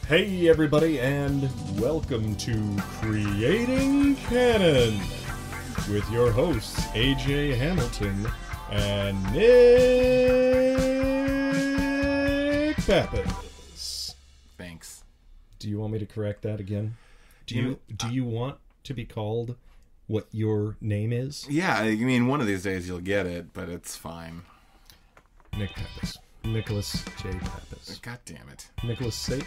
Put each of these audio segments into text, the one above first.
Hey everybody, and welcome to Creating Canon with your hosts AJ Hamilton and Nick Pappas. Thanks. Do you want me to correct that again? Do you want to be called what your name is? Yeah, I mean, one of these days you'll get it, but it's fine. Nick Pappas. Nicholas J. Pappas. God damn it. Nicholas C.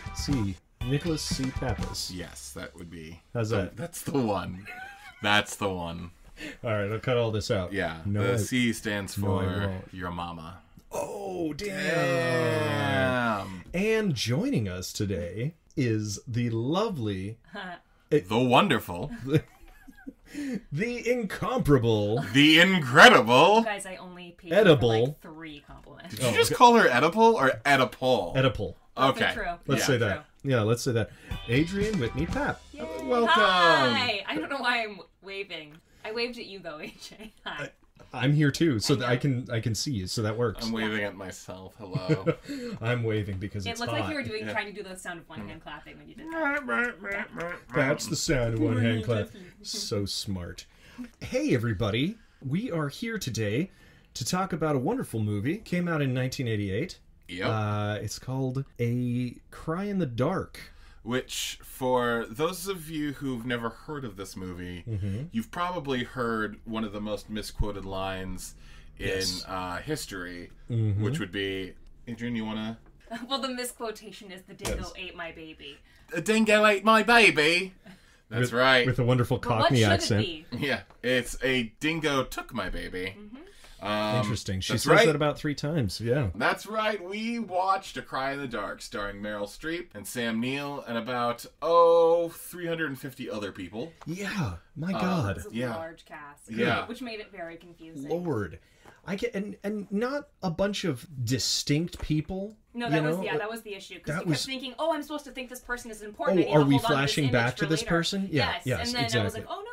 Pappas. Yes, that would be. How's that? That's the one. That's the one. All right, I'll cut all this out. Yeah. No, the C stands I for won't. your mama. Oh, damn. And joining us today is the lovely... The wonderful. The incomparable... The incredible. Guys, I only paid Edible. for like 3 compliments. Did you just call her Oedipal or Oedipal? Oedipal. Okay. True. Let's say that. True. Yeah, let's say that. Adrienne Whitney Papp. Yay. Welcome. Hi! I don't know why I'm waving. I waved at you though, AJ. Hi. I'm here too, so that I can see you, so that works. I'm waving at myself. Hello. I'm waving because It it's looked hot. like you were trying to do the sound of one hand clapping when you did that. That's the sound of one hand clap. So smart. Hey everybody, we are here today to talk about a wonderful movie. Came out in 1988. Yep. It's called A Cry in the Dark. Which, for those of you who've never heard of this movie, you've probably heard one of the most misquoted lines in history, which would be, Adrienne, you want to... Well, the misquotation is the dingo ate my baby. A dingo ate my baby! That's right. With a wonderful But what Cockney should accent. it be? Yeah, it's a dingo took my baby. Interesting. She that's says right. that about 3 times. Yeah. That's right, we watched A Cry in the Dark, starring Meryl Streep and Sam Neill and about, 350 other people. Yeah. My God. It's a Yeah. large cast. Yeah. Which made it very confusing. Lord. I get and not a bunch of distinct people. No, you that know? was that was the issue. Because That you kept was- thinking, oh, I'm supposed to think this person is important. Oh, I need are to we hold on to flashing this back image to for this later. person? Yeah, yes, And then I was exactly. like, oh no,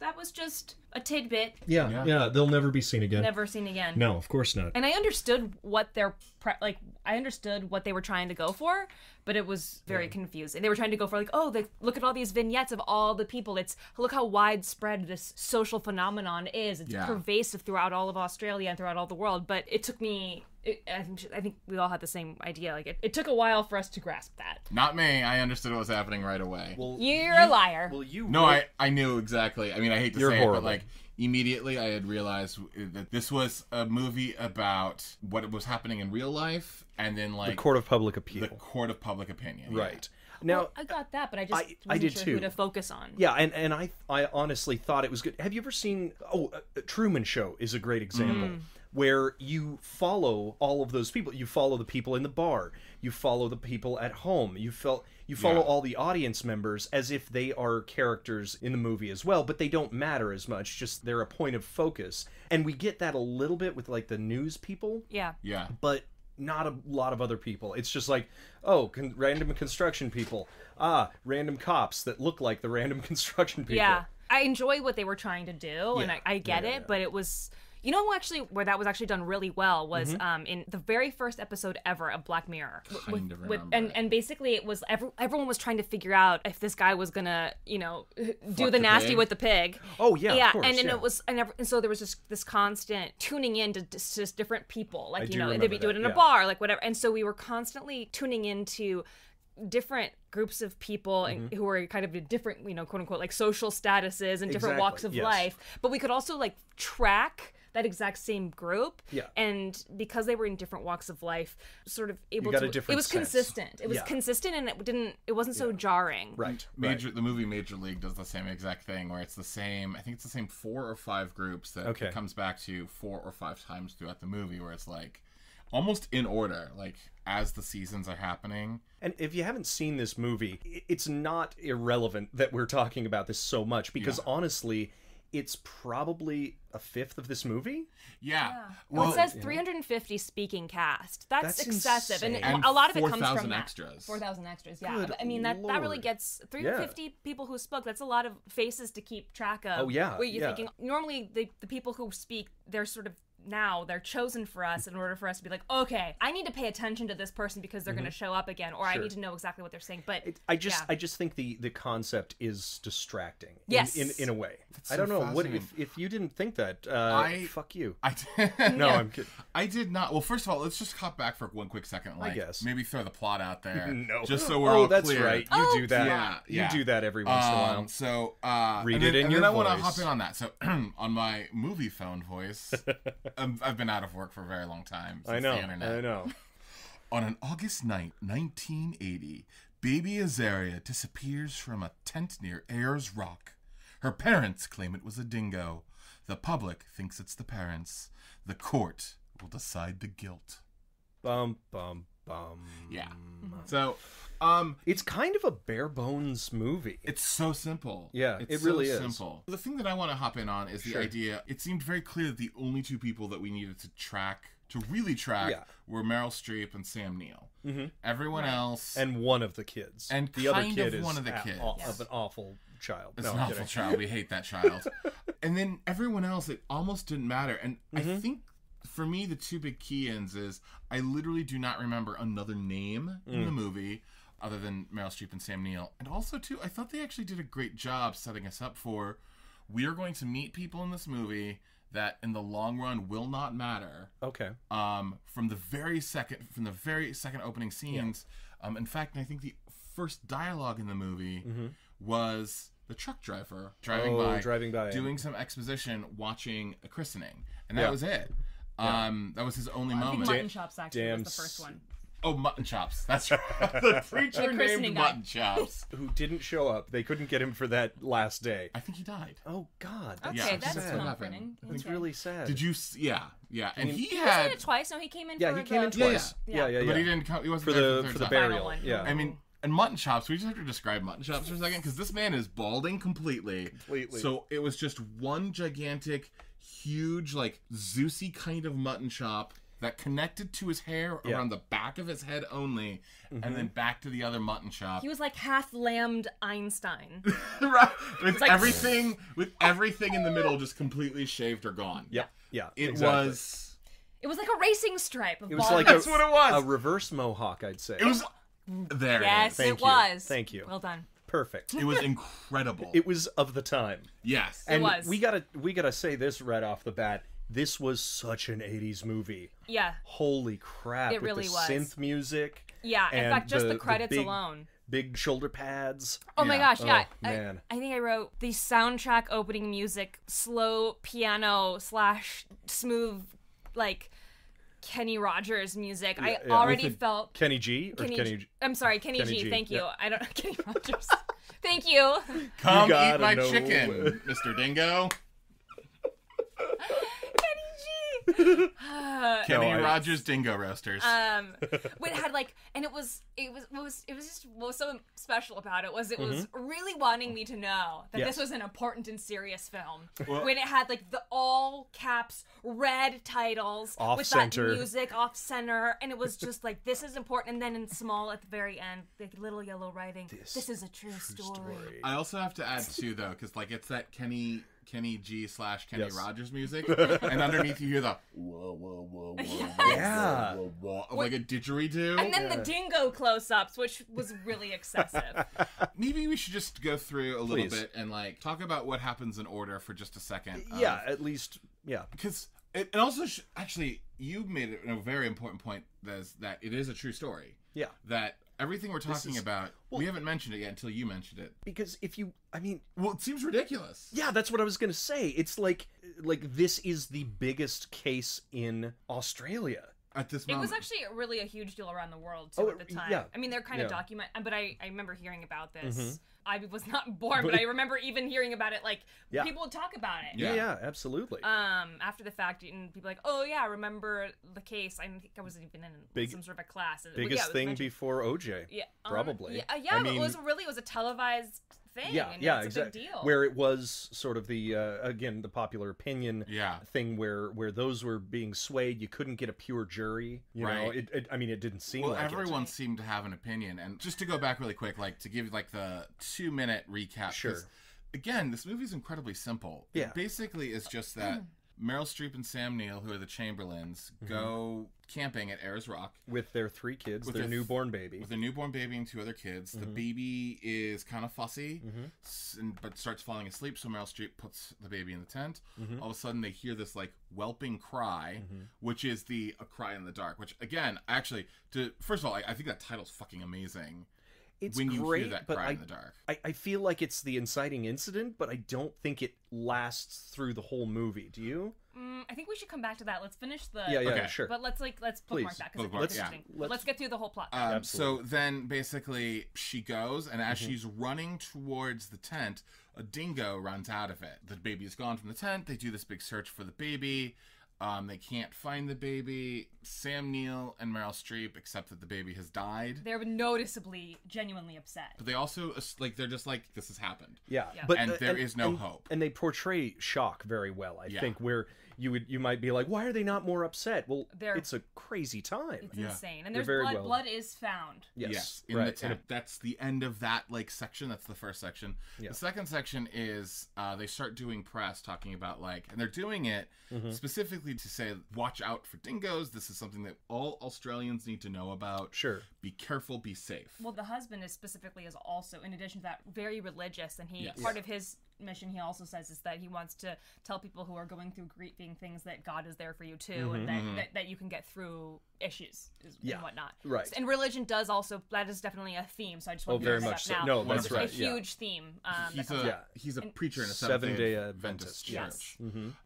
that was just a tidbit. Yeah. They'll never be seen again. Never seen again. No, of course not. And I understood what I understood what they were trying to go for, but it was very confusing. They were trying to go for look at all these vignettes of all the people. Look how widespread this social phenomenon is. It's pervasive throughout all of Australia and throughout all the world. But it took me. I think we all had the same idea. Like it took a while for us to grasp that. Not me, I understood what was happening right away. Well, You're a liar. Well, you No, I knew exactly. I mean, I hate to You're say horrible. it, but like immediately I had realized that this was a movie about what was happening in real life, and then like the court of public appeal. the court of public opinion. Right. Now, I got that, but I just I wasn't did sure too. who to focus on. yeah, and I honestly thought it was good. Have you ever seen Truman Show is a great example where you follow all of those people. You follow the people in the bar. You follow the people at home. You follow all the audience members as if they are characters in the movie as well, but they don't matter as much. Just they're a point of focus. And we get that a little bit with like the news people. Yeah. Yeah. But not a lot of other people. It's just like, random construction people. Random cops that look like the random construction people. Yeah. I enjoy what they were trying to do, and I get it, but it was... You know, actually, where that was actually done really well was in the very first episode ever of Black Mirror. Kind of remember and basically, it was everyone was trying to figure out if this guy was gonna, do the nasty pig? with the pig. Oh yeah, Yeah, of course, and then yeah. it was, and so there was just this constant tuning in to just different people, like do they'd remember be doing it that, in a yeah. bar, like whatever, and so we were constantly tuning into different groups of people and who were kind of in different, quote unquote, like social statuses and different walks of Exactly, yes. life, but we could also like track that exact same group, Yeah. and because they were in different walks of life, sort of able got to. a different It was sense. consistent. It was Yeah. consistent, and it wasn't so jarring. Right. The movie Major League does the same exact thing, where it's the same. I think it's the same 4 or 5 groups that it comes back to 4 or 5 times throughout the movie, where it's like almost in order, like as the seasons are happening. And if you haven't seen this movie, it's not irrelevant that we're talking about this so much, because honestly, it's probably a fifth of this movie. Yeah. Well, it says 350 speaking cast. That's excessive, insane. and a lot of it comes 4,000 from that. extras. 4,000 extras. Yeah, Good I mean that really Lord. gets 350 people who spoke. That's a lot of faces to keep track of. Oh, yeah, Where you're yeah. thinking normally the people who speak, they're sort of now they're chosen for us in order for us to be like, okay, I need to pay attention to this person because they're going to show up again, or I need to know exactly what they're saying. But I just think the concept is distracting. Yes. In a way. So I don't know what fascinating. if you didn't think that. Fuck you. No, I'm kidding. I did not. Well, first of all, let's just hop back for one quick second. Like, I guess. maybe throw the plot out there. No. Just so we're all that's clear. right. You do that. Yeah, You yeah. do that every once in a while. So Read and it then, in and your then I want to voice. hop in on that. So on my movie phone voice, I've been out of work for a very long time. Since the internet. I know. On an August night, 1980, baby Azaria disappears from a tent near Ayers Rock. Her parents claim it was a dingo. The public thinks it's the parents. The court will decide the guilt. Bum bum bum. Yeah. So, It's kind of a bare bones movie. it's so simple. Yeah, it's it really so is. simple. The thing that I want to hop in on is the Sure. idea. It seemed very clear that the only two people that we needed to really track, Yeah. were Meryl Streep and Sam Neill. Mm-hmm. Everyone else, And one of the kids. And the other kind kid of is one of the kids. of an awful child. it's No, an I'm awful kidding. child. We hate that child. And then everyone else, it almost didn't matter. And I think for me, the two big key-ins is I literally do not remember another name in the movie other than Meryl Streep and Sam Neill. And also, too, I thought they actually did a great job setting us up for we are going to meet people in this movie that in the long run will not matter. Okay. From the very second opening scenes. In fact, I think the first dialogue in the movie was the truck driver driving by, doing some exposition, watching a christening, and that was it. That was his only I think moment. Mutton Chops actually was the first one. Oh, Mutton Chops. That's right. The preacher The christening named guy. Mutton Chops. Who didn't show up. They couldn't get him for that last day. I think he died. Oh, God. That's Okay, Yeah, that's that's what comforting. It's Okay. really sad. Did you? Yeah. And he He had. was in it twice. No, he came in. Yeah, for he came in the- twice. Yeah. Yeah. But he didn't come. He wasn't For there the third for the time. burial. one. Yeah. I mean, and Mutton Chops, we just have to describe Mutton Chops for a second, because this man is balding completely. So it was just one gigantic, huge, like, Zeusy kind of mutton chop that connected to his hair around the back of his head only, and then back to the other mutton chop. He was like half lambed Einstein. Right. With like- everything in the middle just completely shaved or gone. Yeah. Yeah. It exactly. was. It was like a racing stripe. Of It was bald- like That's what it was. a reverse mohawk, I'd say. It was. There. Yes, It is. it was. Thank you. Well done. Perfect. It was incredible. It was of the time. Yes. And was. we gotta say this right off the bat. This was such an 80s movie. Yeah. Holy crap. It with really the was. synth music. Yeah. In and fact, just the credits big, alone. Big shoulder pads. Oh my Yeah. gosh, yeah. Oh, man. I think I wrote the soundtrack opening music, slow piano / smooth, like, Kenny Rogers music. I yeah. already With the- felt... Kenny G? Or Kenny G? I'm sorry, Kenny Kenny G. G, Thank you. yep. I don't... Kenny Rogers. Thank you. Come eat gotta my know. chicken, Mr. Dingo. Kenny G. Kenny I- Rogers Dingo Roasters. When it had like, and it was just what was so special about it was really wanting me to know that Yes. this was an important and serious film. Well- when it had like the all caps red titles Off with center. that music off center, and it was just like this is important, and then in small at the very end, like little yellow writing. This is a true story. I also have to add too, though, because like it's that Kenny G / Kenny Yes. Rogers music, and underneath you hear the whoa whoa whoa whoa Yeah. whoa, whoa, of like a didgeridoo. And then the dingo close-ups, which was really excessive. Maybe we should just go through a little Please. bit and like talk about what happens in order for just a second. Yeah, at least, yeah. Because it also actually you made it a very important point that it is a true story. Yeah. That everything we're talking is- about, we haven't mentioned it yet until you mentioned it. Because if you, I mean, Well, it seems ridiculous. yeah, that's what I was gonna say. It's like this is the biggest case in Australia. At this It moment. was actually really a huge deal around the world, too, Oh, at the time. yeah. I mean, they're kind of Yeah. Mm-hmm. but I remember hearing about this. I was not born, but I remember even hearing about it, like, Yeah. people would talk about it. Yeah. Yeah, absolutely. After the fact, and people like, oh, yeah, remember the case. I think I wasn't even in some sort of a class. But yeah, Biggest it was thing mentioned. before OJ. Yeah, probably. Yeah, I but mean, it was a televised thing. Yeah, and yeah, it's exactly. a big deal. Where it was sort of the again the popular opinion Yeah. thing where those were being swayed. You couldn't get a pure jury. You know, Right. I mean, it didn't seem Well, like everyone seemed to have an opinion, and just to go back really quick, like to give like the 2-minute recap. 'cause, Sure. Again, this movie is incredibly simple. Yeah. It basically is just that Meryl Streep and Sam Neill, who are the Chamberlains, go camping at Ayers Rock. With their 3 kids, their newborn baby. With their newborn baby and 2 other kids. The baby is kind of fussy, but starts falling asleep, so Meryl Streep puts the baby in the tent. All of a sudden, they hear this, like, whelping cry, which is a cry in the dark, which, again, actually, first of all, I think that title's fucking amazing. It's when you great, hear that but cry in the dark. I feel like it's the inciting incident, but I don't think it lasts through the whole movie. Do you? I think we should come back to that. Let's finish the. Yeah, Okay. sure. But let's bookmark that because it's interesting. Let's get through the whole plot. So then, basically, she goes, and as she's running towards the tent, a dingo runs out of it. The baby is gone from the tent. They do this big search for the baby. They can't find the baby. Sam Neill and Meryl Streep accept that the baby has died. They're noticeably, genuinely upset. But they also, like, they're just like, this has happened. Yeah. But and there is no hope. And they portray shock very well, I think, where you might be like, why are they not more upset? Well, it's a crazy time. It's insane. And They're there's very blood. well- Blood is found. Yes, in right. the tent. That's the end of that, like, section. That's the first section. Yeah. The second section is they start doing press talking about, like, and they're doing it specifically to say, watch out for dingoes. This is something that all Australians need to know about. Sure. Be careful, be safe. Well, the husband is also, in addition to that, very religious, and part of his mission, he also says, is that he wants to tell people who are going through grieving things that God is there for you too, and that you can get through issues and whatnot. Right. And religion does also, that is definitely a theme. So I just want to very bring that much up so. now. No, that's It's right. a huge theme. He's a preacher in a Seventh-day Adventist Adventist. church.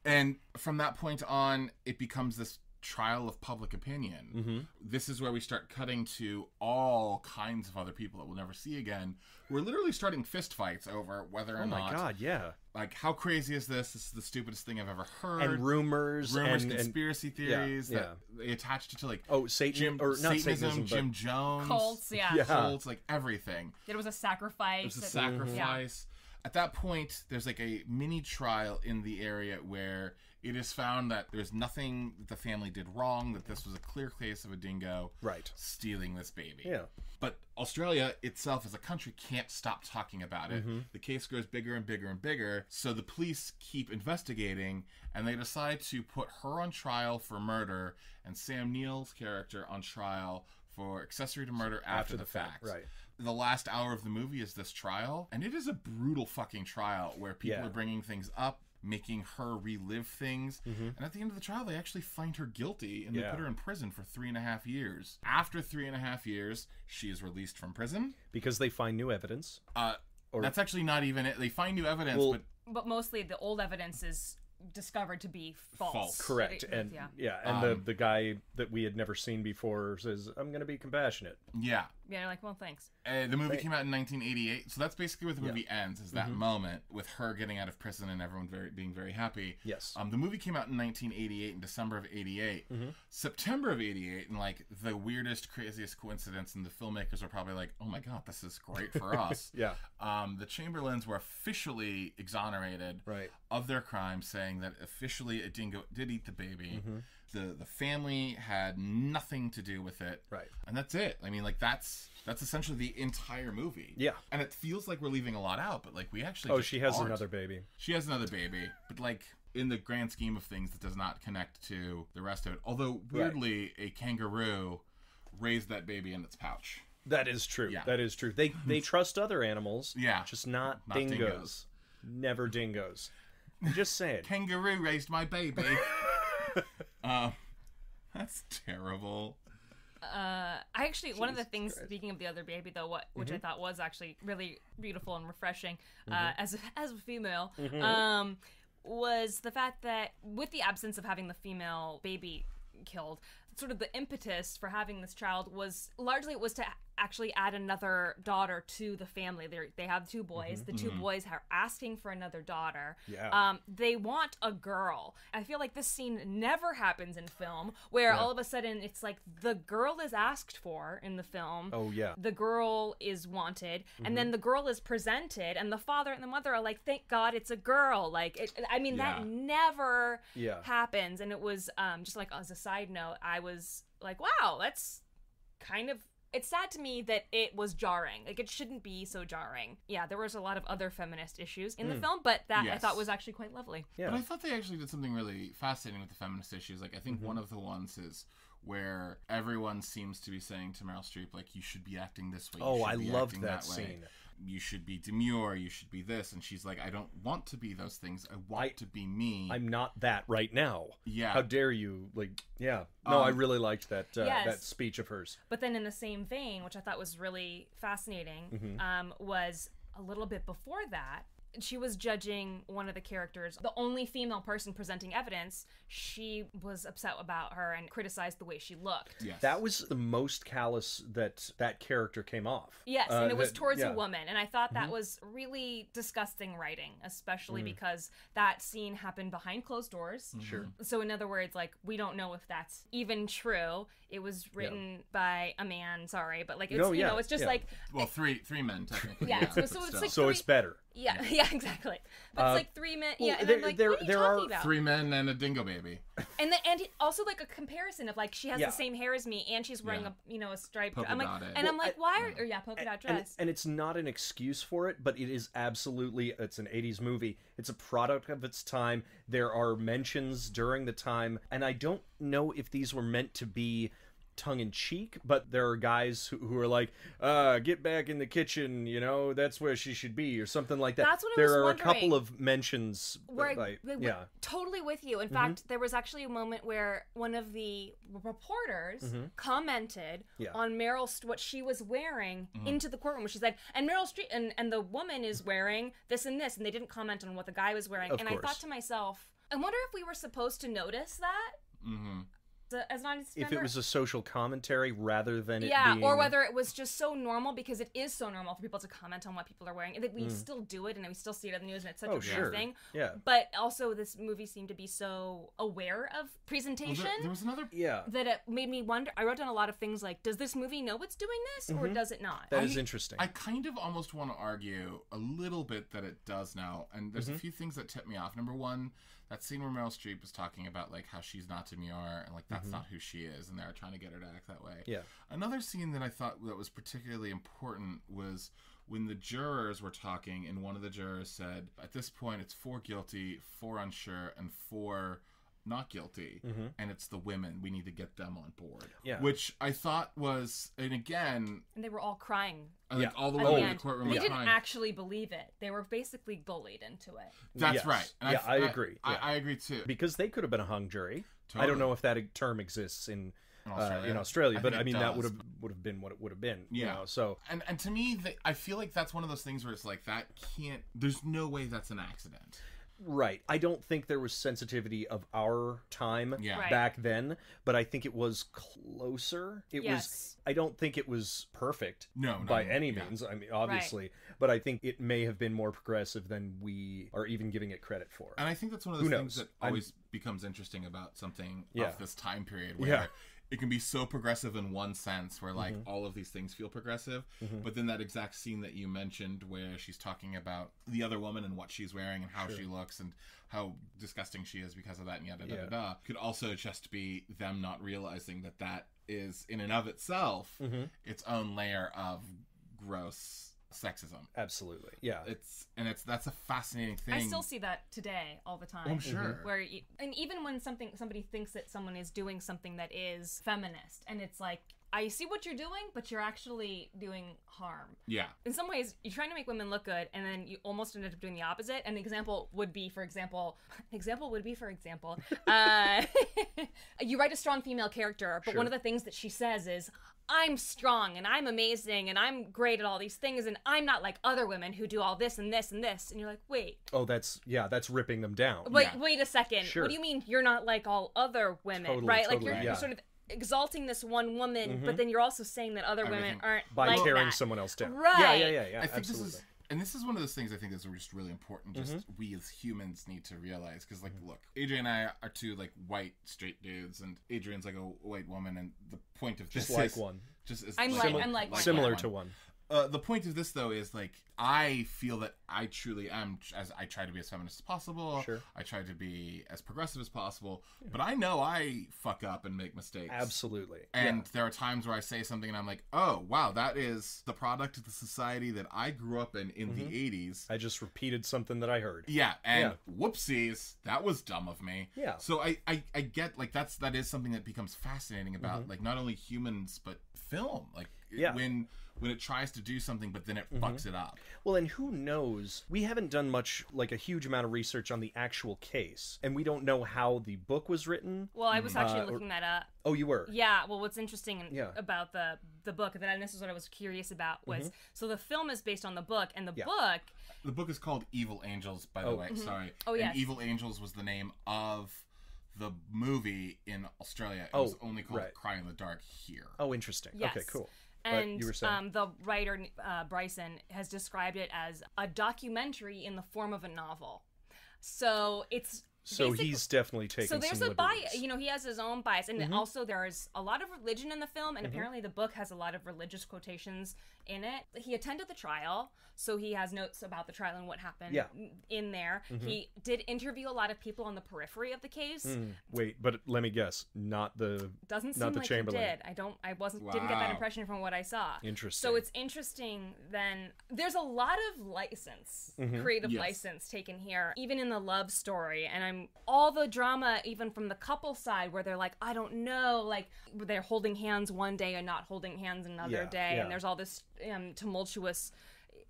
And from that point on, it becomes this trial of public opinion. This is where we start cutting to all kinds of other people that we'll never see again. We're literally starting fist fights over whether or not. Oh my God, yeah. Like, how crazy is this? This is the stupidest thing I've ever heard. And rumors, conspiracy theories that they attached it to, like, Satanism, Jim Jones, cults, cults, like everything. There was a sacrifice. It was a sacrifice. At that point, there's like a mini trial in the area where it is found that there's nothing that the family did wrong, that this was a clear case of a dingo stealing this baby. Yeah. But Australia itself as a country can't stop talking about it. The case grows bigger and bigger and bigger, so the police keep investigating, and they decide to put her on trial for murder and Sam Neill's character on trial for accessory to murder after the fact. Right. The last hour of the movie is this trial, and it is a brutal fucking trial where people are bringing things up, making her relive things, and at the end of the trial they actually find her guilty and they put her in prison for 3.5 years. After 3.5 years, she is released from prison because they find new evidence. That's actually not even it. They find new evidence, but mostly the old evidence is discovered to be false. Correct. And the guy that we had never seen before says, I'm going to be compassionate. Yeah, you're like, well, thanks. The movie came out in 1988, so that's basically where the movie ends, is that moment with her getting out of prison and everyone being very happy. Yes. The movie came out in 1988, in December of 88. September of 88, and like the weirdest, craziest coincidence, and the filmmakers were probably like, oh my God, this is great for us. The Chamberlains were officially exonerated of their crime, saying that officially a dingo did eat the baby. The family had nothing to do with it. Right. And that's it. I mean, like, that's essentially the entire movie. Yeah. And it feels like we're leaving a lot out, but like we actually she has another baby. She has another baby. But like in the grand scheme of things, it does not connect to the rest of it. Although weirdly, a kangaroo raised that baby in its pouch. That is true. Yeah. That is true. They trust other animals. Yeah. Just not dingoes. Never dingoes. Just saying. Kangaroo raised my baby. That's terrible. One of the things, speaking of the other baby though, which I thought was actually really beautiful and refreshing, as a female, was the fact that with the absence of having the female baby killed, sort of the impetus for having this child was to actually add another daughter to the family. They have 2 boys. The 2 boys are asking for another daughter. Yeah. They want a girl. I feel like this scene never happens in film, where all of a sudden it's like the girl is asked for in the film. Oh, yeah. The girl is wanted, and then the girl is presented, and the father and the mother are like, thank God it's a girl. Like, that never happens. And it was, just like as a side note, I was like, wow, that's kind of it's sad to me that it was jarring. Like, it shouldn't be so jarring. Yeah, there was a lot of other feminist issues in the film, but that I thought was actually quite lovely. Yeah. But I thought they actually did something really fascinating with the feminist issues. Like, I think one of the ones is where everyone seems to be saying to Meryl Streep, like, you should be acting this way. Oh, I loved acting that way. scene. You should be demure. You should be this. And she's like, I don't want to be those things. I want to be me. I'm not that right now. Yeah. How dare you? Like, yeah. No, I really liked that that speech of hers. But then in the same vein, which I thought was really fascinating, was a little bit before that, she was judging one of the characters, the only female person presenting evidence. She was upset about her and criticized the way she looked. Yes. That was the most callous that character came off. Yes, and it was towards a woman. And I thought that was really disgusting writing, especially because that scene happened behind closed doors. Sure. So in other words, like, we don't know if that's even true. It was written by a man, sorry, but like, it's, you know, it's just like... Well, three men, technically. Yeah, so it's like So it's better. Yeah, yeah, exactly. But it's like 3 men. Yeah, and I'm like, what are you talking about? 3 men and a dingo baby. And also like a comparison of like she has the same hair as me and she's wearing a striped dress. I'm like, and I'm like, why are polka dot dress? And it's not an excuse for it, but it is absolutely, it's an 80s movie. It's a product of its time. There are mentions during the time, and I don't know if these were meant to be tongue-in-cheek, but there are guys who are like, get back in the kitchen, you know, that's where she should be, or something like that. That's what I there was are wondering. a couple of mentions Where totally with you. In fact, there was actually a moment where one of the reporters commented on what she was wearing into the courtroom, where she said, and Meryl Streep and the woman is wearing this and this, and they didn't comment on what the guy was wearing. Of and course. I thought to myself, I wonder if we were supposed to notice that. As an audience member. If it was a social commentary rather than it being... or whether it was just so normal, because it is so normal for people to comment on what people are wearing, and that we still do it, and we still see it in the news, and it's such a weird thing. Yeah. But also, this movie seemed to be so aware of presentation. Well, there was another... Yeah. That it made me wonder. I wrote down a lot of things like, does this movie know it's doing this, or does it not? That is interesting. I kind of almost want to argue a little bit that it does now, and there's a few things that tip me off. Number one, that scene where Meryl Streep was talking about like how she's not demure and like that's not who she is, and they're trying to get her to act that way. Yeah. Another scene that I thought that was particularly important was when the jurors were talking, and one of the jurors said, "At this point, it's 4 guilty, 4 unsure, and 4 not guilty, and it's the women. We need to get them on board." Yeah. Which I thought was, and again, And they were all crying. like all the At way the in the end. courtroom, They was didn't crying. actually believe it. They were basically bullied into it. That's Yes. right. And Yeah, I agree. Yeah. I agree too. Because they could have been a hung jury. I Totally. don't know if that term exists in Australia. Australia, I but think I it mean that does. would have been what it would have been. Yeah. You know, so And to me, I feel like that's one of those things where it's like that can't. There's no way that's an accident. right. I don't think there was sensitivity of our time Yeah. Right. back then, but I think it was closer. It Yes. was. I don't think it was perfect. No, by no, any yeah. means. I mean, obviously, but I think it may have been more progressive than we are even giving it credit for. And I think that's one of those Who things knows? that always becomes interesting about something Yeah. of this time period, where Yeah. it can be so progressive in one sense, where like all of these things feel progressive, but then that exact scene that you mentioned, where she's talking about the other woman and what she's wearing and how she looks and how disgusting she is because of that, and yada da da da, could also just be them not realizing that that is in and of itself its own layer of gross sexism. Absolutely, yeah. That's a fascinating thing. I still see that today all the time. I'm sure. Where and even when somebody thinks that someone is doing something that is feminist, and it's like, I see what you're doing, but you're actually doing harm. Yeah. In some ways, you're trying to make women look good, and then you almost ended up doing the opposite. And the example would be, for example, you write a strong female character, but one of the things that she says is, I'm strong, and I'm amazing, and I'm great at all these things, and I'm not like other women who do all this and this and this. And you're like, wait. Oh, that's ripping them down. Wait a second. Sure. What do you mean you're not like all other women, Totally, right? Like totally, you're sort of exalting this one woman, but then you're also saying that other women Everything. aren't By like tearing that. someone else down. Right. Yeah, I think absolutely. this is one of those things I think that's just really important. Just we as humans need to realize, because like, look, Adrienne and I are two like white straight dudes, and Adrienne's like a white woman, and the point of Just this like is one. just is I'm like one. Similar to one. The point of this, though, is like I feel that I truly am. As I try to be as feminist as possible. Sure. I try to be as progressive as possible. But I know I fuck up and make mistakes. Absolutely. And there are times where I say something and I'm like, oh wow, that is the product of the society that I grew up in the 80s. I just repeated something that I heard. Yeah, and whoopsies, that was dumb of me. Yeah. So I get like that is something that becomes fascinating about like not only humans but film. Like when it tries to do something but then it fucks it up. Well, and who knows? We haven't done much, like a huge amount of research on the actual case, and we don't know how the book was written. Well, I was actually looking that up. Oh, you were? Yeah. Well, what's interesting about the book, and this is what I was curious about, was so the film is based on the book, and the book. The book is called Evil Angels, by the way. Sorry. Oh, yes. And Evil Angels was the name of the movie in Australia. It was only called Cry in the Dark here. Oh, interesting. Yes. Okay, cool. And you were saying? the writer, Bryson, has described it as a documentary in the form of a novel. So it's... So he's definitely taking some there's liberties. a bias, he has his own bias, and also there's a lot of religion in the film, and apparently the book has a lot of religious quotations in it. He attended the trial, so he has notes about the trial and what happened in there. He did interview a lot of people on the periphery of the case. Wait, but let me guess, not the Chamberlain. He did. Didn't get that impression from what I saw. Interesting. So it's interesting. Then there's a lot of license, creative license taken here, even in the love story, and all the drama, even from the couple side, where they're like, I don't know, like they're holding hands one day and not holding hands another day, and there's all this tumultuous.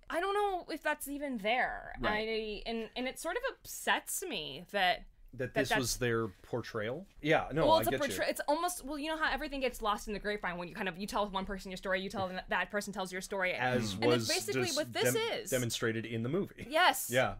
I don't know if that's even there. Right. And it sort of upsets me that this was their portrayal. Yeah, no, well, I it's get you. It's almost, well, you know how everything gets lost in the grapevine when you tell one person your story, you tell them that person tells your story, and it's basically what this is demonstrated in the movie. Yes. Yeah.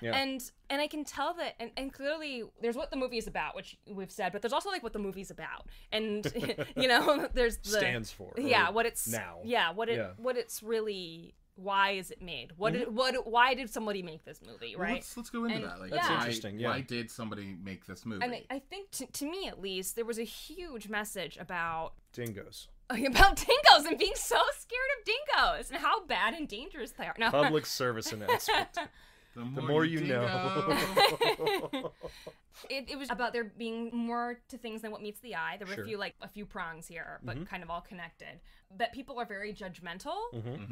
And I can tell that, and clearly there's what the movie is about, which we've said, but there's also like what the movie's about, and there's the stands for. What it's now. What it's really. Why is it made? Why did somebody make this movie? Right. Well, let's go into that. Like, that's interesting. Yeah. Why did somebody make this movie? And I think, to me at least, there was a huge message about dingoes. About dingoes and being so scared of dingoes and how bad and dangerous they are. No. Public service announcement. The more you know. It was about there being more to things than what meets the eye. There were a few prongs here, but kind of all connected. That people are very judgmental,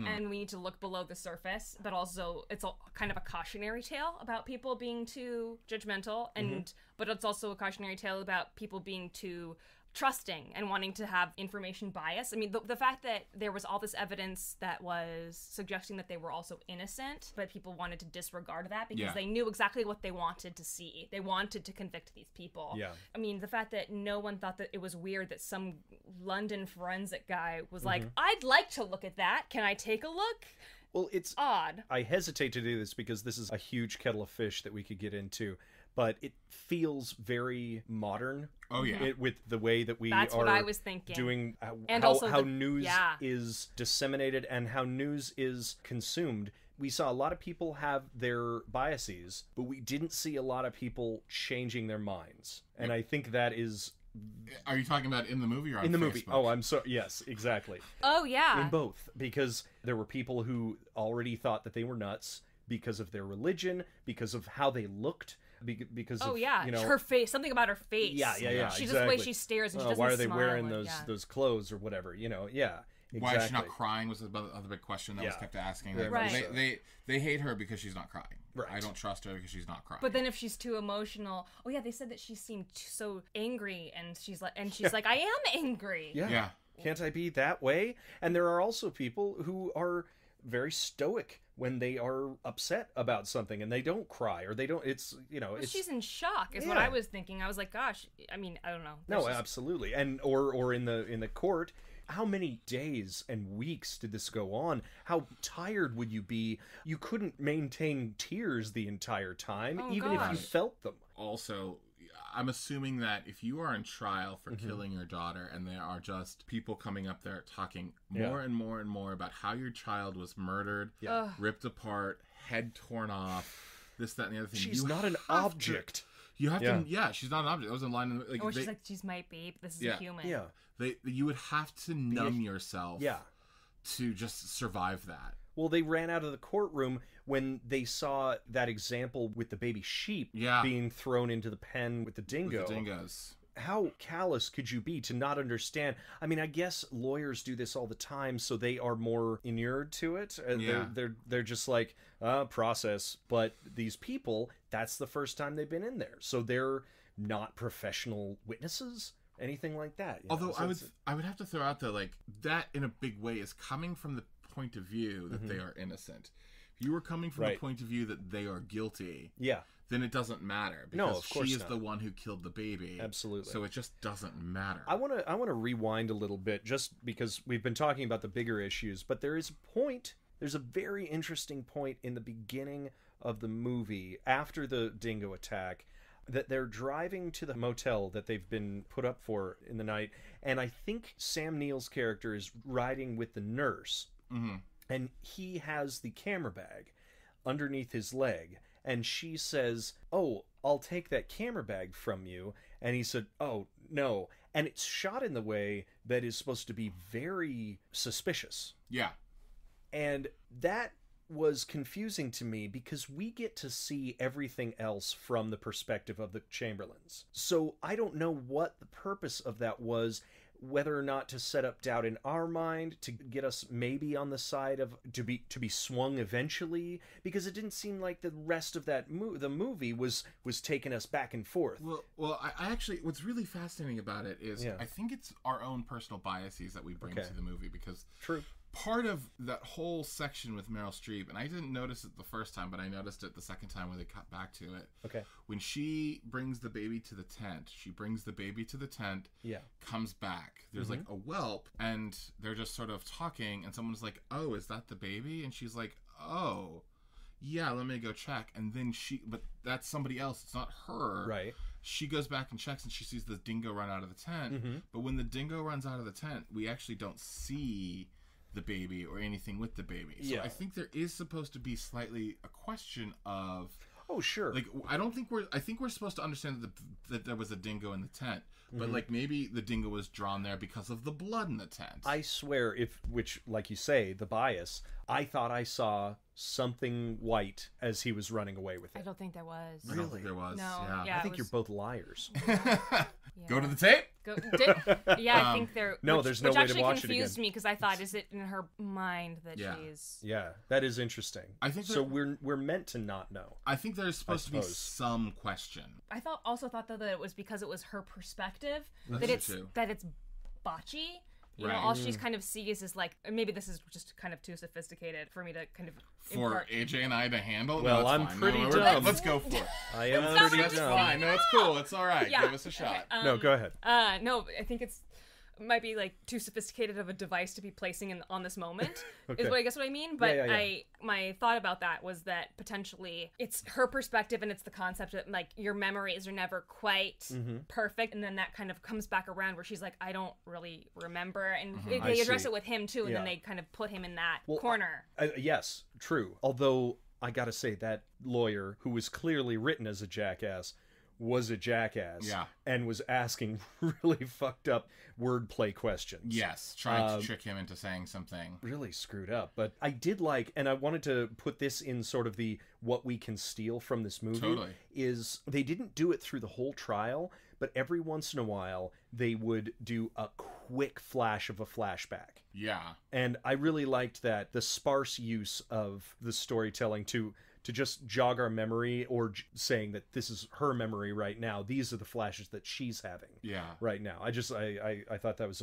and we need to look below the surface. But also, it's kind of a cautionary tale about people being too judgmental, but it's also a cautionary tale about people being too trusting and wanting to have information bias. I mean, the fact that there was all this evidence that was suggesting that they were also innocent, but people wanted to disregard that because they knew exactly what they wanted to see. They wanted to convict these people. Yeah. I mean, the fact that no one thought that it was weird that some London forensic guy was like, I'd like to look at that. Can I take a look? Well, it's odd. I hesitate to do this because this is a huge kettle of fish that we could get into. But it feels very modern. Oh yeah, with the way that we That's are what I was thinking. Doing and how news is disseminated and how news is consumed. We saw a lot of people have their biases, but we didn't see a lot of people changing their minds. And I think that is. Are you talking about in the movie or on in the Facebook? movie? Oh, I'm so yes, exactly. Oh yeah, in both, because there were people who already thought that they were nuts because of their religion, because of how they looked. Because her face, something about her face. Yeah. She exactly. just the way she stares and she doesn't why are they smile wearing those clothes or whatever? Exactly. Why is she not crying was the other big question that was kept asking. Like, right. They hate her because she's not crying. Right. I don't trust her because she's not crying. But then if she's too emotional, they said that she seemed so angry, and she's like, I am angry. Yeah. Can't I be that way? And there are also people who are very stoic when they are upset about something and they don't cry or they don't. She's in shock is what I was thinking. I was like, gosh, I mean, I don't know. No, absolutely. And or in the court, how many days and weeks did this go on? How tired would you be? You couldn't maintain tears the entire time, even if you felt them. Also, I'm assuming that if you are in trial for killing your daughter and there are just people coming up there talking more and more and more about how your child was murdered, ripped apart, head torn off, this, that, and the other thing. She's not an object. You have to, she's not an object. That was in line. She might be, but this is a human. Yeah. You would have to numb yourself to just survive that. Well, they ran out of the courtroom when they saw that example with the baby sheep being thrown into the pen with the dingo. With the dingoes. How callous could you be to not understand? I mean, I guess lawyers do this all the time, so they are more inured to it. They're just like, process. But these people, that's the first time they've been in there. So they're not professional witnesses, anything like that. Although I would have to throw out that, like, that in a big way is coming from the point of view that they are innocent. If you were coming from the point of view that they are guilty, then it doesn't matter, because of course she is not. the one who killed the baby. Absolutely. So it just doesn't matter. I want to rewind a little bit, just because we've been talking about the bigger issues, but there's a very interesting point in the beginning of the movie, after the dingo attack, that they're driving to the motel that they've been put up for in the night, and I think Sam Neill's character is riding with the nurse, and he has the camera bag underneath his leg, and she says, "Oh, I'll take that camera bag from you," and he said, "Oh, no," and it's shot in the way that is supposed to be very suspicious. Yeah. And that was confusing to me, because we get to see everything else from the perspective of the Chamberlains. So I don't know what the purpose of that was, whether or not to set up doubt in our mind, to get us maybe on the side of to be swung eventually, because it didn't seem like the rest of that the movie was taking us back and forth. Well, I actually, what's really fascinating about it is I think it's our own personal biases that we bring to the movie, because part of that whole section with Meryl Streep, and I didn't notice it the first time, but I noticed it the second time when they cut back to it. Okay. When she brings the baby to the tent, comes back. There's like a whelp, and they're just sort of talking, and someone's like, "Oh, is that the baby?" And she's like, "Oh, yeah, let me go check." And then but that's somebody else. It's not her. Right. She goes back and checks, and she sees the dingo run out of the tent. But when the dingo runs out of the tent, we actually don't see the baby or anything with the baby. So I think there is supposed to be slightly a question of, oh, sure, like, I think we're supposed to understand that there was a dingo in the tent, but like maybe the dingo was drawn there because of the blood in the tent. I swear, which, like you say, the bias, I thought I saw something white as he was running away with it. I don't think there was. I don't think there was. No. Yeah. I think you're both liars. Go to the tape. I think there. No, there's no way to watch it again. Which actually confused me, because I thought, is it in her mind that she's? Yeah, that is interesting. I think so. We're meant to not know. I think there's supposed to be some question. I also thought though that it was because it was her perspective that it's botchy. You Right. know, all she kind of sees is like, maybe this is just kind of too sophisticated for me to kind of for AJ and I to handle. Well, no, I'm fine. pretty no, dumb. Let's go for it. I am pretty That's dumb. fine. No, it's cool. It's all right. Yeah. Give us a shot. Okay, No, go ahead. No, I think it might be like too sophisticated of a device to be placing on this moment. Okay. Is what I mean. But Yeah. my thought about that was that potentially it's her perspective, and it's the concept that like your memories are never quite perfect, and then that kind of comes back around where she's like, I don't really remember, and they address it with him too, and then they kind of put him in that corner. Yes, true. Although I gotta say, that lawyer, who was clearly written as a jackass, was a jackass, and was asking really fucked up wordplay questions. Yes, trying to trick him into saying something. Really screwed up. But I did like, and I wanted to put this in sort of the what we can steal from this movie, is they didn't do it through the whole trial, but every once in a while they would do a quick flash of a flashback. Yeah. And I really liked that, the sparse use of the storytelling to just jog our memory, or saying that this is her memory right now. These are the flashes that she's having right now. I thought that was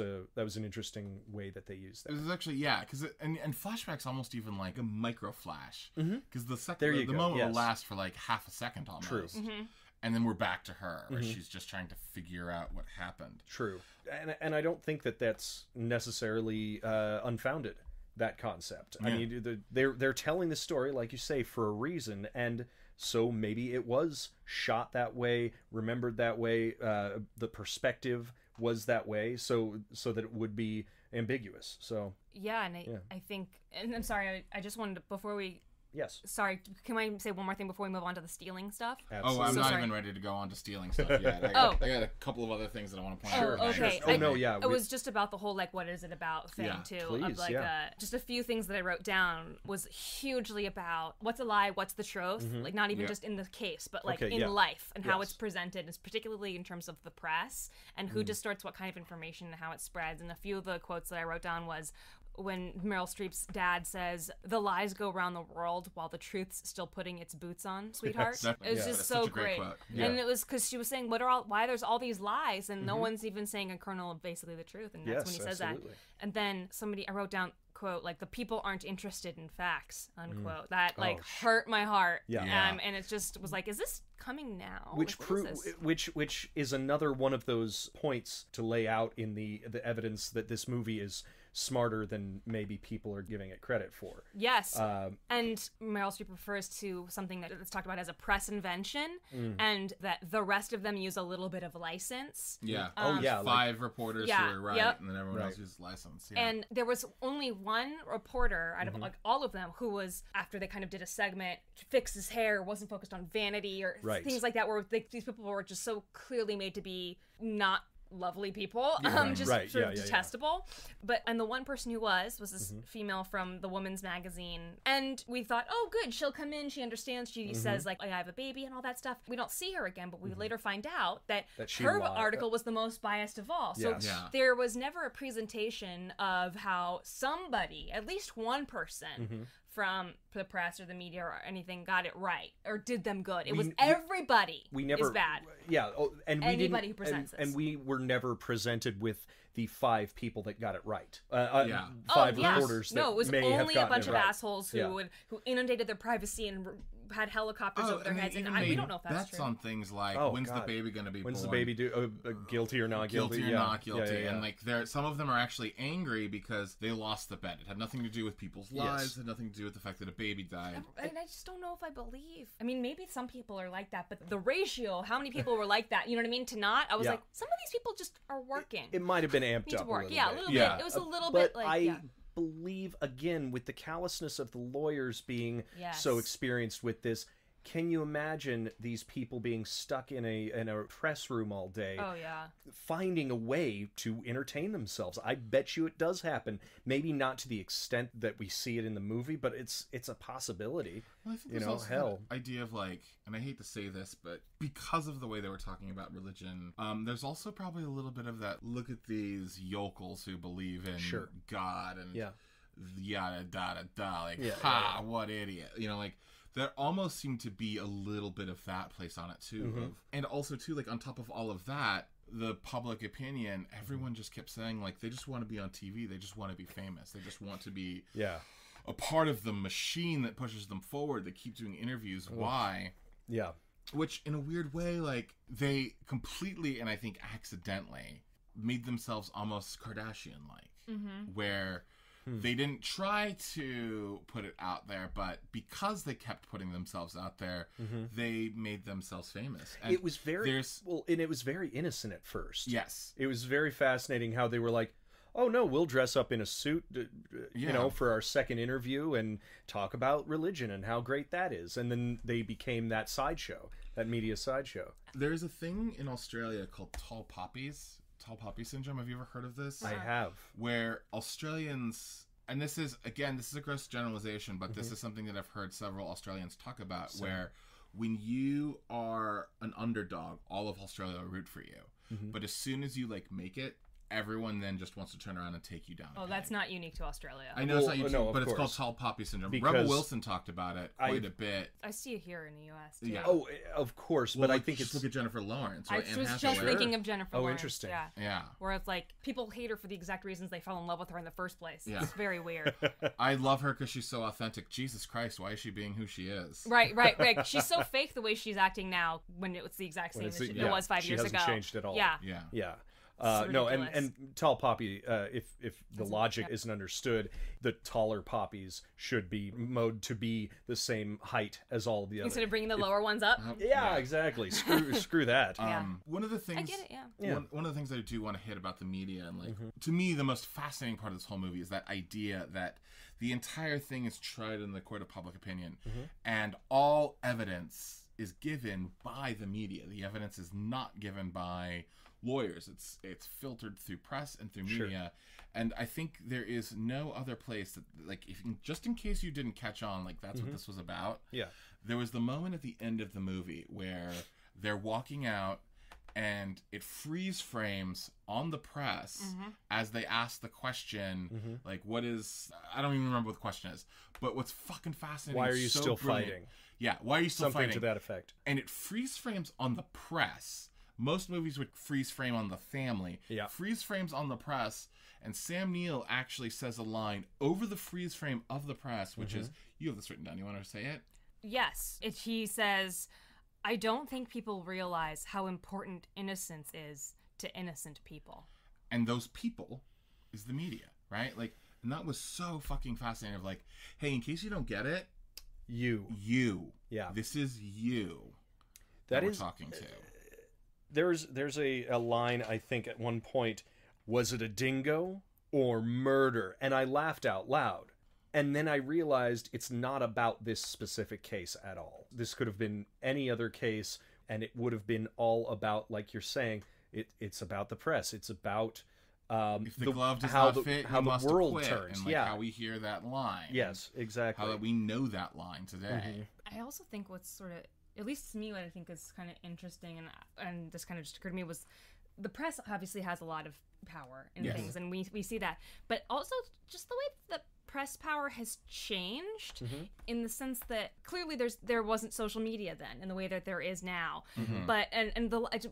an interesting way that they used that. It was actually, because and flashbacks almost even like a micro flash, because the moment will last for like half a second almost. True. And then we're back to her, where she's just trying to figure out what happened. True. And I don't think that that's necessarily unfounded, that concept. I mean, they're telling the story, like you say, for a reason, and so maybe it was shot that way, remembered that way, the perspective was that way, so that it would be ambiguous. So I think, and I'm sorry, I just wanted to, before we Yes. Sorry, can I say one more thing before we move on to the stealing stuff? Absolutely. Oh, I'm not sorry. even ready to go on to stealing stuff yet. I got a couple of other things that I want to point out. Okay. Oh, no, yeah. It was just about the whole, like, what is it about thing, Yeah, too. please, of, like, yeah. just a few things that I wrote down was hugely about what's a lie, what's the truth. Like, not even just in the case, but, like, Okay, in yeah. life and how Yes. it's presented, and particularly in terms of the press and who distorts what kind of information and how it spreads. And a few of the quotes that I wrote down was when Meryl Streep's dad says, "The lies go around the world while the truth's still putting its boots on, sweetheart." Definitely. It was Yeah. just That's so such a great quote. Yeah. And it was because she was saying, why there's all these lies, and no one's even saying a kernel of basically the truth. And that's Yes, when he says absolutely. that. And then I wrote down, quote, like, "The people aren't interested in facts," unquote. That, like, hurt my heart. Yeah. Yeah. And it just was like, is this coming now? Which Like, what is this? which is another one of those points to lay out in the evidence that this movie is smarter than maybe people are giving it credit for. Yes. And Meryl Streep refers to something that's talked about as a press invention, and that the rest of them use a little bit of license. Yeah. yeah, like- 5 reporters Yeah, who were right, yep. and then everyone Right. else uses license. Yeah. And there was only one reporter out of like all of them who was, after they kind of did a segment, fixed his hair, wasn't focused on vanity or Right. things like that, where these people were just so clearly made to be not lovely people, just Right, sort yeah, of yeah, yeah. detestable. And the one person who was this female from the Woman's Magazine, and we thought, oh, good, she'll come in, she understands, she says, like, I have a baby and all that stuff. We don't see her again, but we later find out that she her lied. article was the most biased of all. So Yes. Yeah. there was never a presentation of how somebody, at least one person from the press or the media or anything, got it right or did them good. It was everybody We never is bad. Yeah, and we Anybody didn't, who presents and this. we were never presented with the 5 people that got it right. Yeah. 5 yes. reporters that No, it was may have only a gotten bunch it of right. assholes who inundated their privacy and had helicopters over their they heads, and even we made don't know if that's bets true. on things like, Oh, when's God. the baby going to be When's born? the baby guilty or not guilty? Guilty or Yeah. not guilty, Yeah, yeah, yeah. and like some of them are actually angry because they lost the bet. It had nothing to do with people's lives. It had nothing to do with the fact that a baby died. And I just don't know if I believe. I mean, maybe some people are like that, but the ratio, how many people were like that, you know what I mean, to not, I was Yeah. like, some of these people just are working. It might have been amped Need to up work. a little Yeah, bit. a little bit. It was a little But bit like, I yeah. believe, again, with the callousness of the lawyers being Yes. so experienced with this, can you imagine these people being stuck in a press room all day, Oh, yeah. finding a way to entertain themselves? I bet you it does happen. Maybe not to the extent that we see it in the movie, but it's a possibility. Well, I think You there's know, also hell. that idea of like, and I hate to say this, but because of the way they were talking about religion, there's also probably a little bit of that. Look at these yokels who believe in Sure. God and Yeah. yada da da da. Like, Yeah, ha, what idiot. You know, like there almost seemed to be a little bit of that place on it too. Mm-hmm. And also too, like on top of all of that, the public opinion, everyone just kept saying like they just want to be on TV, they just want to be famous, they just want to be Yeah. a part of the machine that pushes them forward. They keep doing interviews. Why? Yeah. Which, in a weird way, like, they completely, and I think accidentally, made themselves almost Kardashian-like. Where they didn't try to put it out there, but because they kept putting themselves out there, they made themselves famous. And It was very there's and it was very innocent at first. yes. It was very fascinating how they were like, oh no, we'll dress up in a suit, you Yeah. know, for our second interview and talk about religion and how great that is. And then they became that sideshow, that media sideshow. There's a thing in Australia called tall poppy syndrome. Have you ever heard of this? I have. Where Australians, and this is a gross generalization, but this is something that I've heard several Australians talk about, where when you are an underdog, all of Australia will root for you. But as soon as you like make it, everyone then just wants to turn around and take you down. Oh, that's not unique to Australia. I know it's not Well, YouTube, no, of but it's called course. tall poppy syndrome. Because Rebel Wilson talked about it quite a bit. I see it here in the U.S. too. Yeah. Oh, of course, but I think just it's... look at Jennifer Lawrence. Or I Anne was just Hathaway. thinking of Jennifer Oh, Lawrence. interesting. Yeah. Yeah. Where it's like, people hate her for the exact reasons they fell in love with her in the first place. Yeah. It's very weird. I love her because she's so authentic. Jesus Christ, why is she being who she is? Right. She's so fake the way she's acting now when it was the exact same as it was 5 she years hasn't ago. changed at all. Yeah. Yeah. Yeah. So no, ridiculous. and tall poppy, if the logic isn't understood, the taller poppies should be mowed to be the same height as all of the others. Instead of bringing the lower ones up. Yeah, exactly. Screw that. Yeah. One of the things I get it, yeah. One of the things I do want to hit about the media, and like to me the most fascinating part of this whole movie is that idea that the entire thing is tried in the court of public opinion, and all evidence is given by the media. The evidence is not given by lawyers. It's filtered through press and through media. And I think there is no other place that, like, if just in case you didn't catch on, like, that's what this was about. Yeah. There was the moment at the end of the movie where they're walking out and it freeze frames on the press as they ask the question, like, what is... I don't even remember what the question is. But what's fucking fascinating... Why are you still brilliant, fighting? Yeah, why are you still fighting? Something to that effect. And it freeze frames on the press. Most movies would freeze frame on the family. Yeah. Freeze frames on the press, and Sam Neill actually says a line over the freeze frame of the press, which is... You have this written down. You want to say it? Yes. He says, I don't think people realize how important innocence is to innocent people. And those people is the media, right? Like, and that was so fucking fascinating of like, hey, in case you don't get it, you. Yeah. This is you that we're is talking to. There's a line, I think, at one point, was it a dingo or murder? And I laughed out loud. And then I realized it's not about this specific case at all. This could have been any other case, and it would have been all about, like you're saying, it's about the press. It's about If the glove does how not the, fit, how you the must world acquit, turns. and like yeah. how we hear that line. Yes, exactly. How that we know that line today. I also think what's sort of, at least to me, what I think is kind of interesting, and this kind of just occurred to me, was the press obviously has a lot of power in Yes. things, and we see that. But also just the way that press power has changed in the sense that clearly there wasn't social media then in the way that there is now. But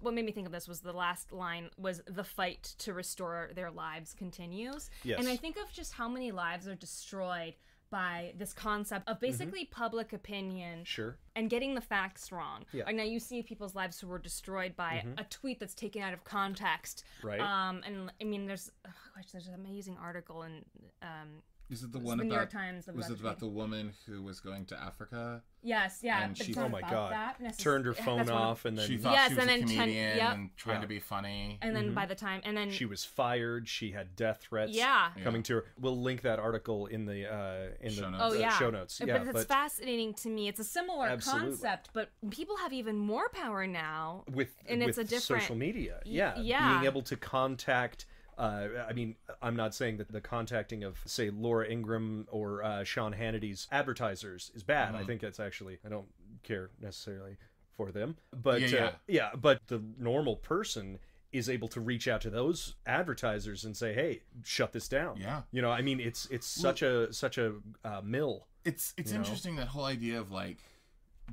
what made me think of this was the last line was the fight to restore their lives continues. Yes. And I think of just how many lives are destroyed by this concept of basically public opinion Sure. and getting the facts wrong. Yeah. Like now you see people's lives who were destroyed by a tweet that's taken out of context. Right. And I mean, there's an amazing article in Is it the it's one the New York about? Times Was it about about the woman who was going to Africa? Yes, yeah. And but she- it's not Oh my about God. that Turned her necessarily. phone That's one of- off and then She thought Yes, she was and a then comedian yep. and trying to be funny. And then by the time, and then she was fired. She had death threats Yeah. coming to her. We'll link that article in the Show notes. oh yeah, show notes. But Yeah, it's fascinating to me. It's a similar Absolutely. concept, but people have even more power now. with and it's with a different social media. Yeah, yeah. being able to contact. I mean, I'm not saying that the contacting of, say, Laura Ingraham or Sean Hannity's advertisers is bad. I think that's actually, I don't care necessarily for them, but but the normal person is able to reach out to those advertisers and say, "Hey, shut this down." Yeah. You know, I mean, it's such a mill. It's interesting, that whole idea of like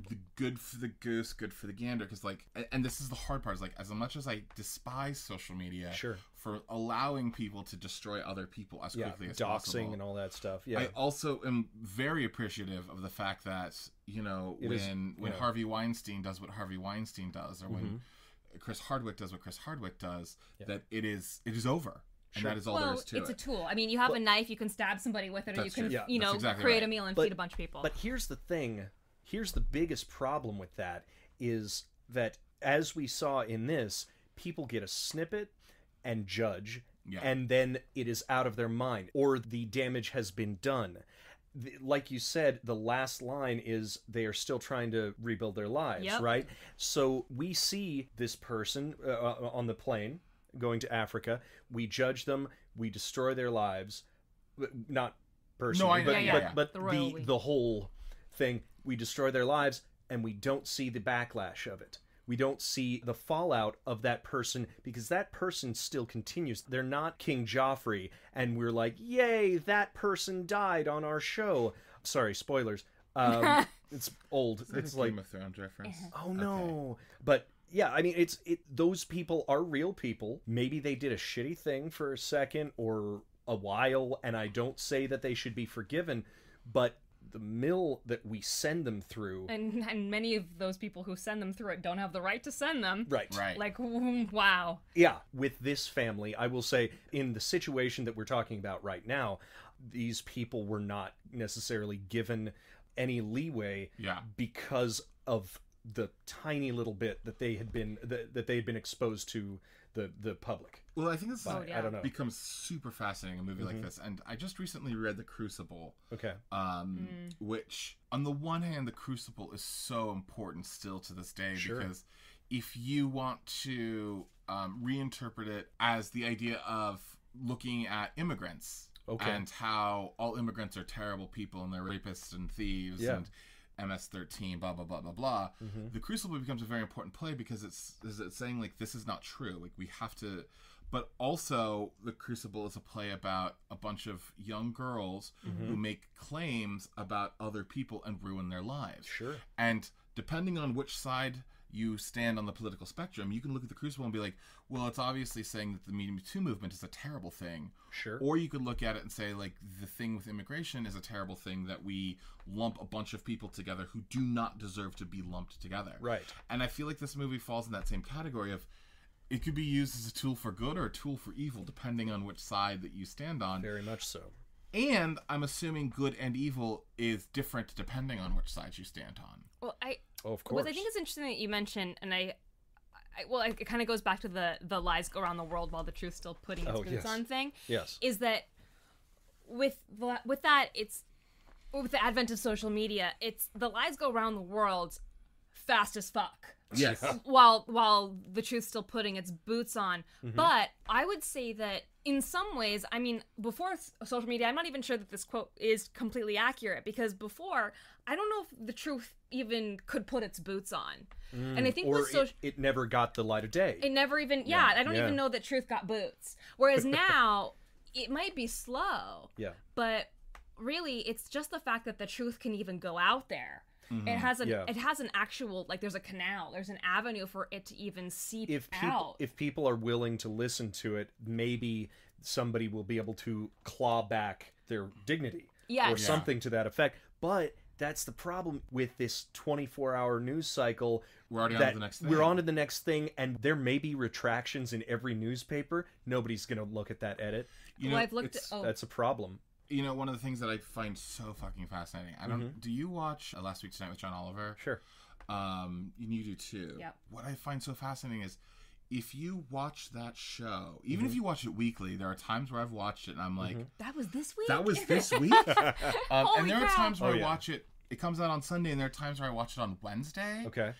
the good for the goose, good for the gander, because like, and this is the hard part, is like, as much as I despise social media Sure. for allowing people to destroy other people as quickly as possible, doxing and all that stuff. Yeah, I also am very appreciative of the fact that, you know, when Harvey Weinstein does what Harvey Weinstein does, or when Chris Hardwick does what Chris Hardwick does, that it is over. And that is all there is to it's it. a tool. I mean, you have a knife, you can stab somebody with it, or you That's can, true. Yeah, you know, that's exactly create right. a meal and But- feed a bunch of people. But here's the thing. Here's the biggest problem with that is that, as we saw in this, people get a snippet and judge, and then it is out of their mind, or the damage has been done. Like you said, the last line is they are still trying to rebuild their lives, Yep. right? So we see this person on the plane going to Africa. We judge them. We destroy their lives. Not personally, but The royal we. the whole thing. We destroy their lives, and we don't see the backlash of it. We don't see the fallout of that person, because that person still continues. They're not King Joffrey, and we're like, yay, that person died on our show. Sorry, spoilers. It's old. It's like Game of Thrones reference. oh no. But yeah, I mean, those people are real people. Maybe they did a shitty thing for a second or a while, and I don't say that they should be forgiven, but the mill that we send them through, and many of those people who send them through it don't have the right to send them. right. Like, wow. Yeah, with this family, I will say, in the situation that we're talking about right now, these people were not necessarily given any leeway because of the tiny little bit that they had been exposed to the public. Well, I think this I don't know. becomes super fascinating, a movie like this. And I just recently read The Crucible. Okay. Which, on the one hand, The Crucible is so important still to this day because if you want to reinterpret it as the idea of looking at immigrants and how all immigrants are terrible people and they're rapists and thieves and MS-13, blah, blah, blah, blah, blah. The Crucible becomes a very important play because it's saying, like, this is not true. Like, we have to... But also, The Crucible is a play about a bunch of young girls who make claims about other people and ruin their lives. Sure. And depending on which side you stand on the political spectrum, you can look at The Crucible and be like, well, it's obviously saying that the Me Too movement is a terrible thing. Sure. Or you could look at it and say, like, the thing with immigration is a terrible thing that we lump a bunch of people together who do not deserve to be lumped together. Right. And I feel like this movie falls in that same category of it could be used as a tool for good or a tool for evil, depending on which side that you stand on. Very much so. And I'm assuming good and evil is different depending on which side you stand on. Well, of course. What I think is interesting that you mentioned, and it kind of goes back to the lies go around the world while the truth's still putting its boots on thing. Yes. Is that with that, it's with the advent of social media, it's the lies go around the world fast as fuck. Yes. While the truth's still putting its boots on. But I would say that in some ways, I mean, before social media, I'm not even sure that this quote is completely accurate, because before, I don't know if the truth even could put its boots on. And I think or with it never got the light of day. it never even, I don't even know that truth got boots. Whereas now, it might be slow. Yeah. But really, it's just the fact that the truth can even go out there. It has an actual, like, there's a canal, there's an avenue for it to even seep out. If people are willing to listen to it, maybe somebody will be able to claw back their dignity or something to that effect. But that's the problem with this 24-hour news cycle. We're already on to the next thing. We're on to the next thing, and there may be retractions in every newspaper. Nobody's going to look at that edit. I've looked at... That's a problem. You know, one of the things that I find so fucking fascinating. I don't. Do you watch Last Week Tonight with John Oliver? Sure. You do too. Yep. What I find so fascinating is if you watch that show, even if you watch it weekly, there are times where I've watched it and I'm like, that was this week? that was this week? And there are times where I watch it, it comes out on Sunday, and there are times where I watch it on Wednesday. Okay.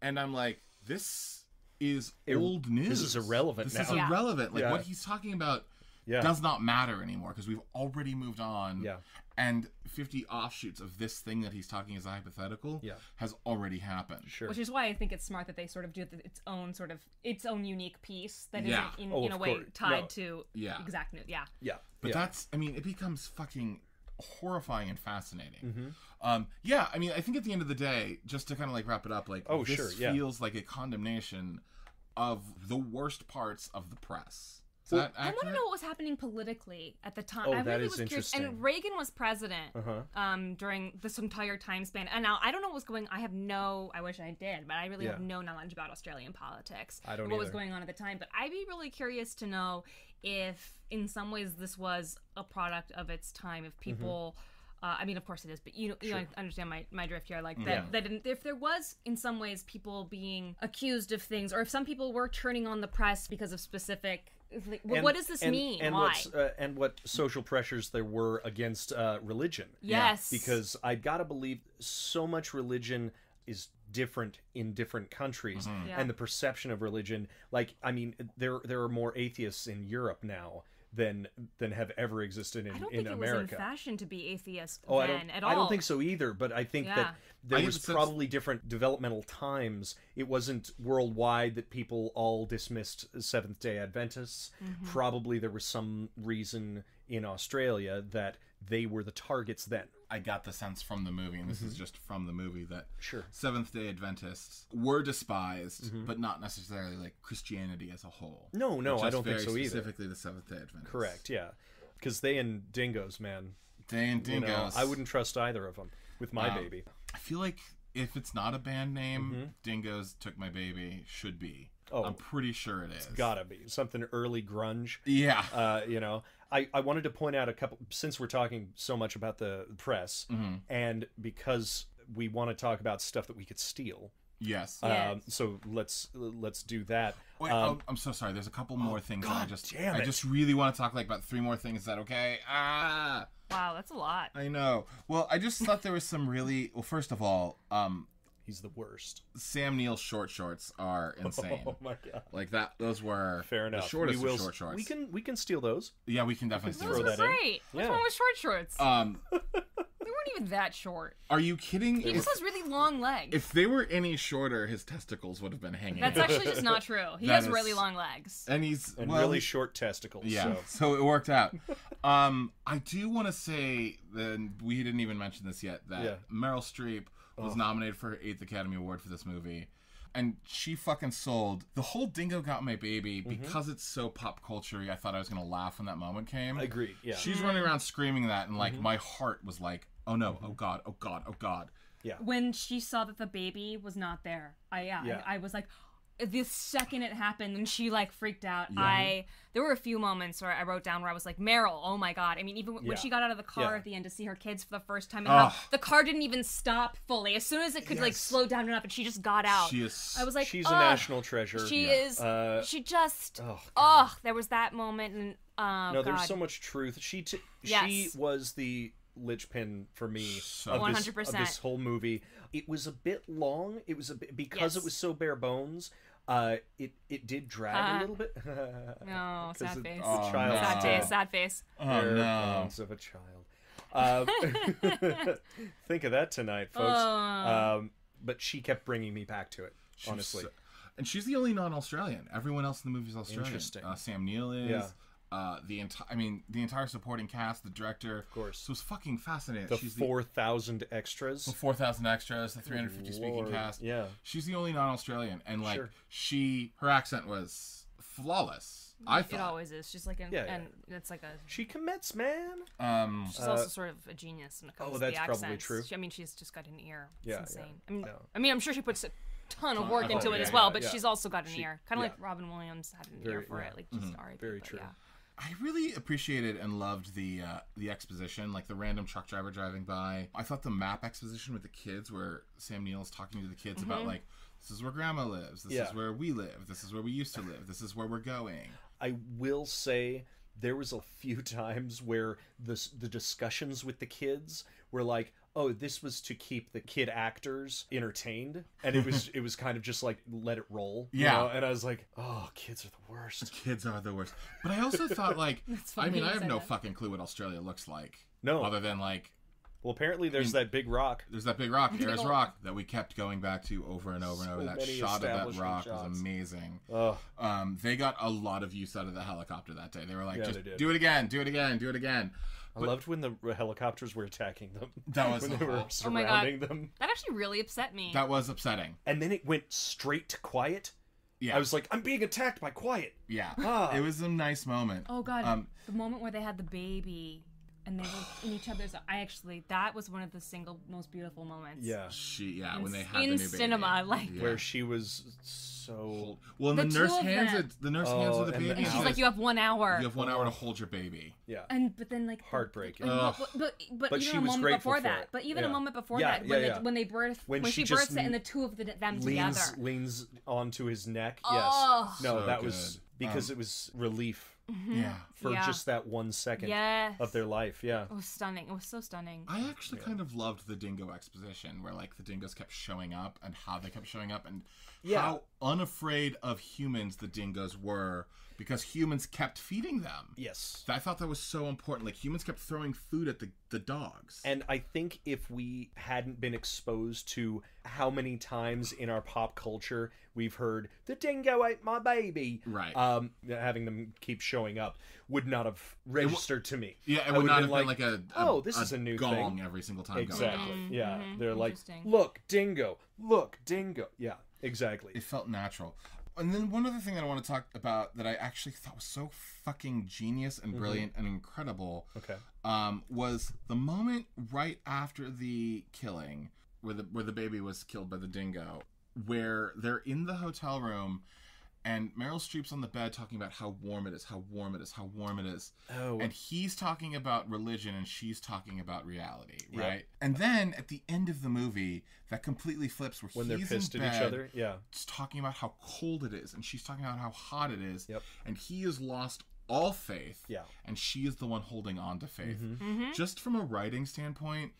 And I'm like, this is old news. This is irrelevant now. This is irrelevant. Like, what he's talking about does not matter anymore because we've already moved on. Yeah. And 50 offshoots of this thing that he's talking as a hypothetical has already happened. Sure. Which is why I think it's smart that they sort of do its own unique piece that isn't in a way tied to exact news. Yeah. Yeah. But that's, I mean, it becomes fucking horrifying and fascinating. I mean, I think at the end of the day, just to kind of like wrap it up, like this feels like a condemnation of the worst parts of the press. I want to know what was happening politically at the time. Oh, I that really is was interesting. curious. And Reagan was president during this entire time span. And now I don't know what was going on. I wish I did, but I really have no knowledge about Australian politics. I don't what was going on at the time. But I'd be really curious to know if in some ways this was a product of its time, if people... I mean, of course it is, but you understand my drift here. Like that if there was, in some ways, people being accused of things, or if some people were turning on the press because of specific... what does this mean? And why? And what social pressures there were against religion. Yes. Because I gotta believe so much religion is different in different countries, and the perception of religion, like, I mean, there are more atheists in Europe now than have ever existed in America. I don't think it was in fashion to be atheist at all. I don't think so either, but I think that there was probably different developmental times. It wasn't worldwide that people all dismissed Seventh-day Adventists. Probably there was some reason in Australia that they were the targets then. I got the sense from the movie, and this is just from the movie, that Sure. Seventh-day Adventists were despised, but not necessarily like Christianity as a whole. No, I don't think so either. Specifically the Seventh-day Adventists. Correct, yeah. Because they and dingoes, man. They and dingoes. I wouldn't trust either of them with my baby. I feel like if it's not a band name, Dingoes Took My Baby should be. Oh, I'm pretty sure it is. Gotta be. Something early grunge. Yeah. I wanted to point out a couple, since we're talking so much about the press, and because we want to talk about stuff that we could steal, Yes. Yes. So let's do that. Wait, I'm so sorry. There's a couple more things God that damn I it. just really want to talk like about 3 more things. Is that okay? Wow, that's a lot. I know. Well, I just thought there was some really. Well, first of all, He's the worst. Sam Neill's short shorts are insane. Oh my god. Like that. Those were Fair enough. the shortest We will- of short shorts. We can steal those. Yeah, we can definitely Those do were that in. great. What's Yeah. wrong with short shorts? They weren't even that short. Are you kidding? He just has really long legs. If they were any shorter, his testicles would have been hanging. That's actually just not true. He That has is- really long legs. and he's And well, really short testicles. Yeah, So. so it worked out. I do want to say that we didn't even mention this yet. That Yeah. Meryl Streep was nominated for her 8th Academy Award for this movie, and she fucking sold the whole "Dingo Got My Baby" because it's so pop culture-y. I thought I was gonna laugh when that moment came. I agree. Yeah. She's running around screaming that, and like my heart was like, "Oh no! Oh god! Oh god! Oh god!" When she saw that the baby was not there, I was like, the second it happened, and she like freaked out. There were a few moments where I wrote down where I was like, Meryl, oh my god. I mean, even when she got out of the car at the end to see her kids for the first time, and how the car didn't even stop fully. As soon as it could like slow down enough, and she just got out. She is. I was like, She's a national treasure. She is. She just. There was that moment, and No, there's so much truth. She was the linchpin for me of 100%. this whole movie. It was a bit long. It was a bit because it was so bare bones. It did drag a little bit. No, sad face. Oh, child. no. Sad face. Sad face. Oh Bare no! bones of a child. Think of that tonight, folks. But she kept bringing me back to it. Honestly, And she's the only non-Australian. Everyone else in the movie is Australian. Interesting. Sam Neill is. Yeah. The entire supporting cast, the director, of course. So it's fucking fascinating. the She's 4,000 extras. the 4,000 extras, the 350 speaking Lord, cast. yeah. She's the only non-Australian, and like Sure. her accent was flawless. I thought. It always is. She's like, and it's like a. She commits, man. She's also sort of a genius when it comes to that's the probably accents. true. She's just got an ear. It's Yeah, insane. yeah. I mean, I'm sure she puts a ton of work Oh, into it yeah, as well, yeah, but yeah. she's also got an ear. Kind of yeah. like Robin Williams had an Very- ear for yeah. it. Like just R.I.P. Very but true. Yeah. I really appreciated and loved the exposition, like the random truck driver driving by. I thought the map exposition with the kids, where Sam Neill's talking to the kids about like, this is where Grandma lives, this is where we live, this is where we used to live, this is where we're going. I will say there was a few times where the discussions with the kids were like, oh, this was to keep the kid actors entertained, and it was kind of just like let it roll. you Yeah. know? And I was like, oh, kids are the worst. Kids are the worst. But I also thought like, funny I mean, you I have say no that. fucking clue what Australia looks like. No. Other than like, Well, apparently there's that big rock. there's that big rock, Ayers Rock, that we kept going back to over and over and over. That many shot of that establishment rock shots. was amazing. Oh, They got a lot of use out of the helicopter that day. They were like, Yeah, just they did. do it again, do it again, do it again. I loved when the helicopters were attacking them. That was when they were awful. Oh my God. surrounding them. That actually really upset me. That was upsetting. And then it went straight to quiet. Yeah. I was like, I'm being attacked by quiet. Yeah. Ah. It was a nice moment. Oh god, the moment where they had the baby and they were in each other's. That was one of the single most beautiful moments. Yeah. When they had in the new baby. cinema, like Yeah. Where she was so... Well, and The the two nurse of hands them. it. The nurse hands her the and baby. the and she's she like, says, you have 1 hour. you have 1 hour to hold your baby. Yeah. But then like Heartbreaking. But But even she a was moment grateful before for that. it. But even Yeah. a moment before Yeah, that, yeah, yeah. when they birth, When when she she births just it, and the two of them leans together. leans onto his neck. Oh. Yes. No, So that was good. because it was relief Yeah. for Yeah. just that 1 second Yes. of their life. Yeah. It was stunning. It was so stunning. I actually kind of loved the dingo exposition where like the dingoes kept showing up and how they kept showing up and how unafraid of humans the dingoes were because humans kept feeding them. Yes. I thought that was so important. Like humans kept throwing food at the dogs. And I think if we hadn't been exposed to how many times in our pop culture we've heard the dingo ate my baby, Right. Having them keep showing up would not have registered to me. Yeah, it I would would've not been have been like a oh, this is a new gong thing. every single time. Exactly. Going off. Yeah. They're like, Interesting. look, dingo. Look, dingo. Yeah. Exactly. It felt natural. And then one other thing that I want to talk about that I actually thought was so fucking genius and brilliant and incredible Okay. was the moment right after the killing where the baby was killed by the dingo, where they're in the hotel room and Meryl Streep's on the bed talking about how warm it is, how warm it is, how warm it is. Oh. And he's talking about religion and she's talking about reality, Yep. right? And then at the end of the movie, that completely flips where When he's they're pissed in at bed, each other. Yeah. just talking about how cold it is, and she's talking about how hot it is. Yep. And he has lost all faith. Yeah. And she is the one holding on to faith. Mm-hmm. Just from a writing standpoint,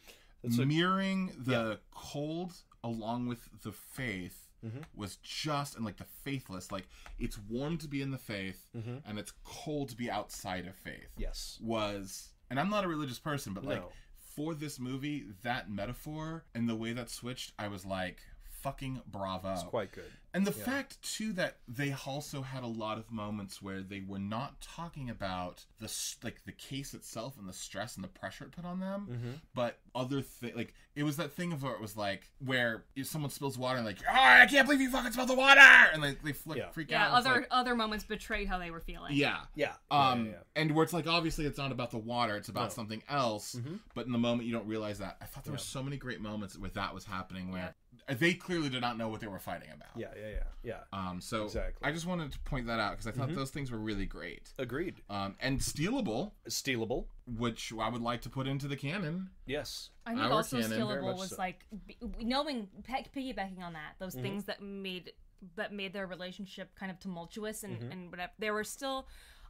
That's a- mirroring the cold along with the faith was just, and like the faithless, like it's warm to be in the faith and it's cold to be outside of faith. Yes. Was, and I'm not a religious person, but like No. for this movie, that metaphor and the way that switched, I was like, fucking bravo. It's quite good. And the fact, too, that they also had a lot of moments where they were not talking about the case itself and the stress and the pressure it put on them, but other things. Like, it was that thing of where it was like, where if someone spills water and like, oh, I can't believe you fucking spilled the water! And like, they freak Yeah, out. other moments betrayed how they were feeling. Yeah. Yeah. And where it's like, obviously it's not about the water, it's about something else, but in the moment you don't realize that. I thought there were so many great moments where that was happening, where they clearly did not know what they were fighting about. Yeah. So Exactly. I just wanted to point that out because I thought those things were really great. Agreed. And stealable, which I would like to put into the canon. Yes. I think Our also canon, very stealable much was so. like knowing, piggybacking on that, those things that made their relationship kind of tumultuous and whatever. There were still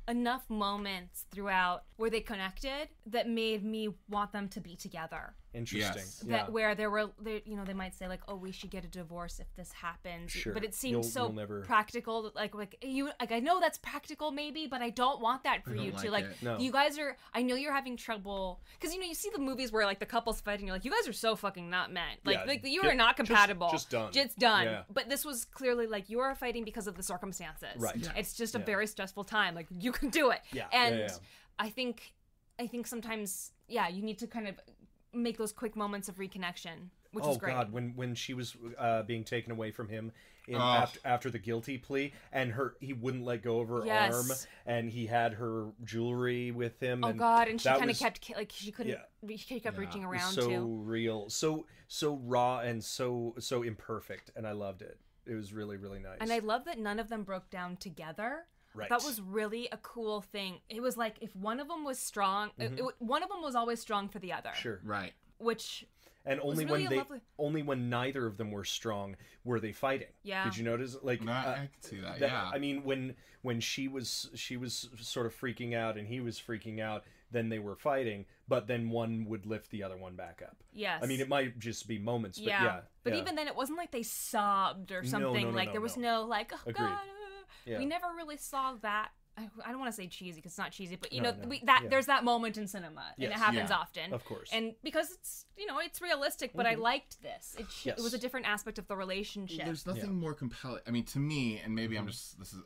enough moments throughout where they connected that made me want them to be together. Interesting. Yes. That where they might say like, oh, we should get a divorce if this happens. Sure. But it seems You'll never... practical. Like I know that's practical maybe, but I don't want that for you don't to like like. it. No. You guys are. I know you're having trouble because you see the movies where like the couple's fighting. You're like, you guys are so fucking not meant. Like, Yeah, you are not compatible. just done. Just done. Yeah. But this was clearly like you are fighting because of the circumstances. Right. Yeah. It's just a very stressful time. Like you can do it. Yeah. And Yeah. I think sometimes you need to kind of make those quick moments of reconnection, which is great. God, when she was being taken away from him after the guilty plea, and he wouldn't let go of her arm, and he had her jewelry with him. Oh God, and she kind of kept like she couldn't. She kept reaching around so too. real, so raw, and so imperfect, and I loved it. It was really, really nice. And I love that none of them broke down together. Right. That was really a cool thing. It was like if one of them was strong, one of them was always strong for the other. Sure. Right. Which. And only really only when neither of them were strong were they fighting. Yeah. Did you notice? Like, No, I can see that. Yeah. I mean, when she was sort of freaking out and he was freaking out, then they were fighting. But then one would lift the other one back up. Yes. I mean, it might just be moments, but yeah. But even then, it wasn't like they sobbed or something. There was no like, oh Agreed. God. Yeah. We never really saw that. I don't want to say cheesy because it's not cheesy, but No. there's that moment in cinema, and Yes. it happens Yeah. often, Of course. And because it's it's realistic, but I liked this. It was a different aspect of the relationship. There's nothing more compelling. I mean, to me, and maybe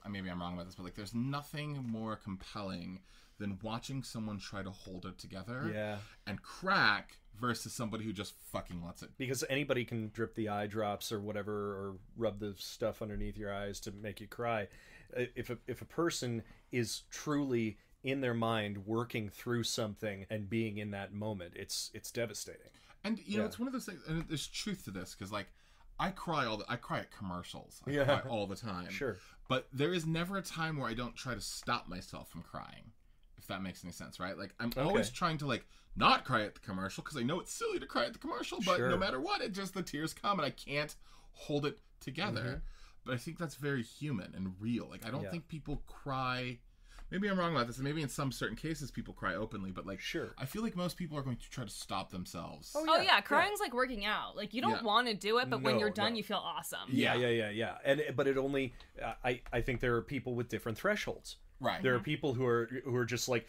maybe I'm wrong about this, but like, there's nothing more compelling than watching someone try to hold it together and crack versus somebody who just fucking lets it. Because anybody can drip the eye drops or whatever, or rub the stuff underneath your eyes to make you cry. If a person is truly in their mind working through something and being in that moment, it's devastating. And you know, it's one of those things, and there's truth to this, because like I cry at commercials. I Yeah. cry all the time. Sure. But there is never a time where I don't try to stop myself from crying. If that makes any sense, right? Like I'm always trying to like not cry at the commercial because I know it's silly to cry at the commercial, but no matter what, the tears come and I can't hold it together. But I think that's very human and real. Like I don't think people cry. Maybe I'm wrong about this. Maybe in some certain cases people cry openly, but like I feel like most people are going to try to stop themselves. Oh yeah, crying's like working out. Like you don't want to do it, but when you're done, you feel awesome. Yeah. But it only I think there are people with different thresholds. Right. There are people who are just like,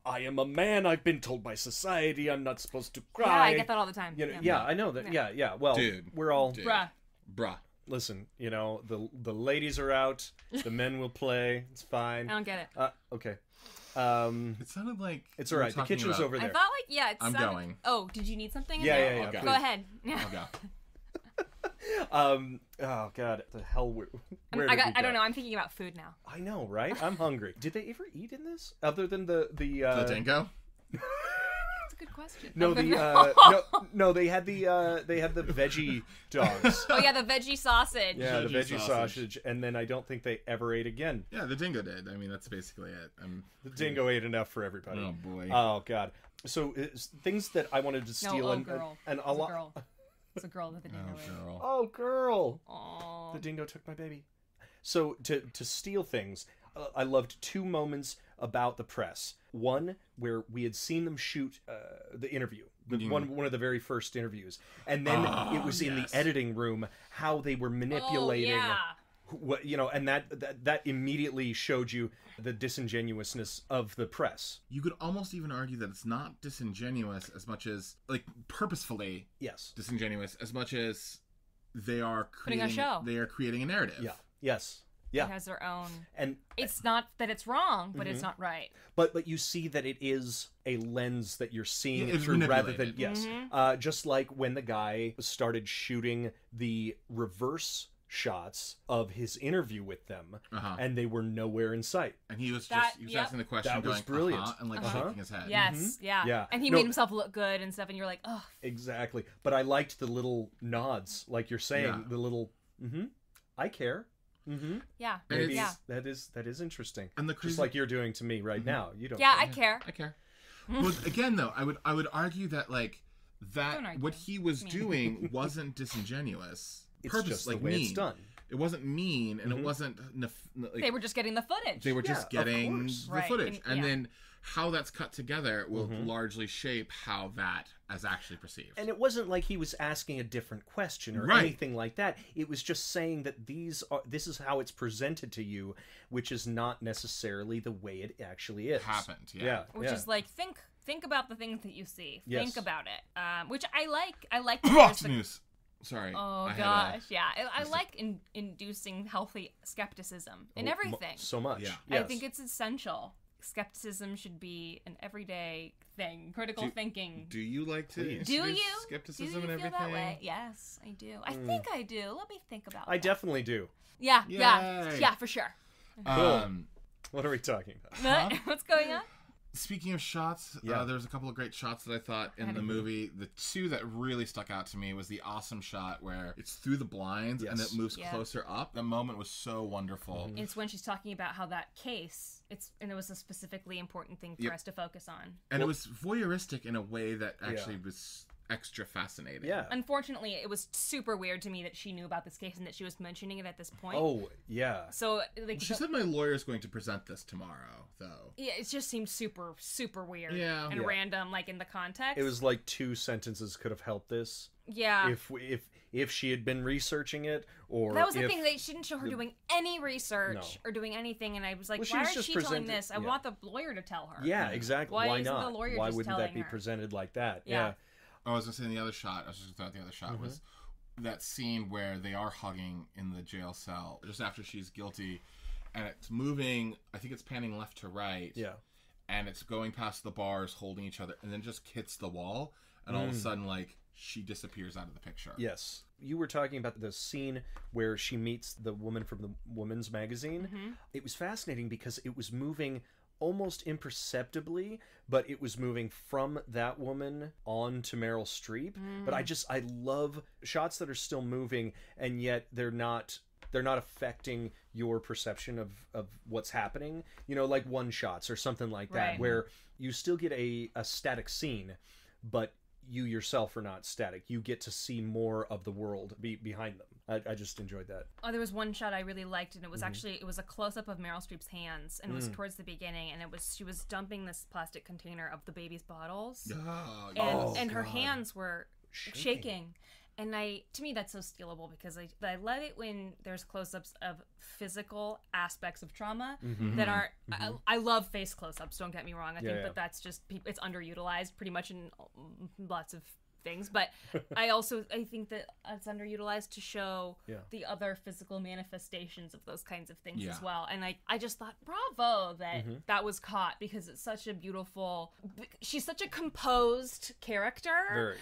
I am a man. I've been told by society I'm not supposed to cry. Yeah, I get that all the time. You know, I know that. Yeah. Well, Dude, we're all Bruh. Listen, the ladies are out. The men will play. It's fine. I don't get it. Okay. It sounded like It's all right. The kitchen's over there. I thought like I'm going. Oh, did you need something? In Yeah, there? yeah. Okay. Go ahead. I'll go. Oh God, the hell. Where did we I go? don't know. I'm thinking about food now. I know, right? I'm hungry. Did they ever eat in this other than the The dingo? That's a good question. No, they had the veggie dogs. Oh yeah, the veggie sausage. Yeah, the veggie sausage, and then I don't think they ever ate again. Yeah, the dingo did. I mean, that's basically it. The dingo ate enough for everybody. Oh boy. Oh god. So things that I wanted to steal girl. and a lot. It's a girl with a dingo. girl. Oh girl. Aww. The dingo took my baby. So to steal things, I loved two moments about the press. One where we had seen them shoot the interview, one of the very first interviews, and then it was in the editing room how they were manipulating. What and that immediately showed you the disingenuousness of the press. You could almost even argue that it's not disingenuous as much as purposefully disingenuous as much as they are creating a show. They are creating a narrative. Yeah. Yes. Yeah. It has their own. And it's not that it's wrong, but it's not right. But you see that it is a lens that you're seeing it's through rather manipulated. than just like when the guy started shooting the reverse shots of his interview with them, and they were nowhere in sight. And he was asking the question, that was going, brilliant, and shaking his head. Yes, yeah. And he made himself look good and stuff, and you're like, oh. Exactly. But I liked the little nods, like you're saying, the little, I care. Yeah. Maybe that is interesting. And just like you're doing to me right now. You don't. Yeah, care. I care. Well, again, though, I would argue that what he was doing wasn't disingenuous. It's just the way it's done. It wasn't mean, and it wasn't. They were just getting the footage. They were just getting the footage, and then how that's cut together will largely shape how that is actually perceived. And it wasn't like he was asking a different question or anything like that. It was just saying that this is how it's presented to you, which is not necessarily the way it actually is. Happened, Which is like think about the things that you see. Yes. Think about it. Which I like. I like news. Sorry. Oh gosh, I like inducing healthy skepticism in everything. So much. Yeah. Yes. I think it's essential. Skepticism should be an everyday thing. Critical thinking. Do you like to do skepticism and everything? Feel that way? Yes, I do. I think I do. Let me think about I definitely do. Yeah, Yay. yeah, for sure. Cool. What are we talking about? What's going on? Speaking of shots, there's a couple of great shots that I thought in the movie. The two that really stuck out to me was the awesome shot where it's through the blinds and it moves closer up. That moment was so wonderful. It's when she's talking about how that case, and it was a specifically important thing for us to focus on. And it was voyeuristic in a way that actually was extra fascinating. Yeah. Unfortunately, it was super weird to me that she knew about this case and that she was mentioning it at this point. Oh, yeah. So she said my lawyer's going to present this tomorrow, though. Yeah, it just seemed super, super weird and Yeah. random, like in the context. It was like 2 sentences could have helped this. Yeah. If she had been researching it, or that was the thing. They didn't show her doing any research or doing anything, and I was like, why is she telling this? I want the lawyer to tell her. Yeah, exactly. Why isn't not? the lawyer Why just wouldn't that telling be her? presented like that? Yeah. I was going to say the other shot. I was just going to throw out the other shot was that scene where they are hugging in the jail cell just after she's guilty, and it's moving. I think it's panning left to right. Yeah. And it's going past the bars, holding each other, and then just hits the wall, and all of a sudden, she disappears out of the picture. Yes. You were talking about the scene where she meets the woman from the Woman's Magazine. It was fascinating because it was moving almost imperceptibly, but it was moving from that woman on to Meryl Streep. But I love shots that are still moving, and yet they're not affecting your perception of what's happening. You know, like one shots or something like that, where you still get a static scene, but you yourself are not static. You get to see more of the world behind them. I just enjoyed that. Oh, there was one shot I really liked, and it was actually it was a close up of Meryl Streep's hands, and it was towards the beginning, and she was dumping this plastic container of the baby's bottles, and her hands were shaking. And to me, that's so stealable because I love it when there's close-ups of physical aspects of trauma that aren't. I love face close-ups. Don't get me wrong. I think that that's just it's underutilized pretty much in lots of things. But I think that it's underutilized to show the other physical manifestations of those kinds of things as well. And I just thought, bravo that that was caught because it's such a beautiful. She's such a composed character,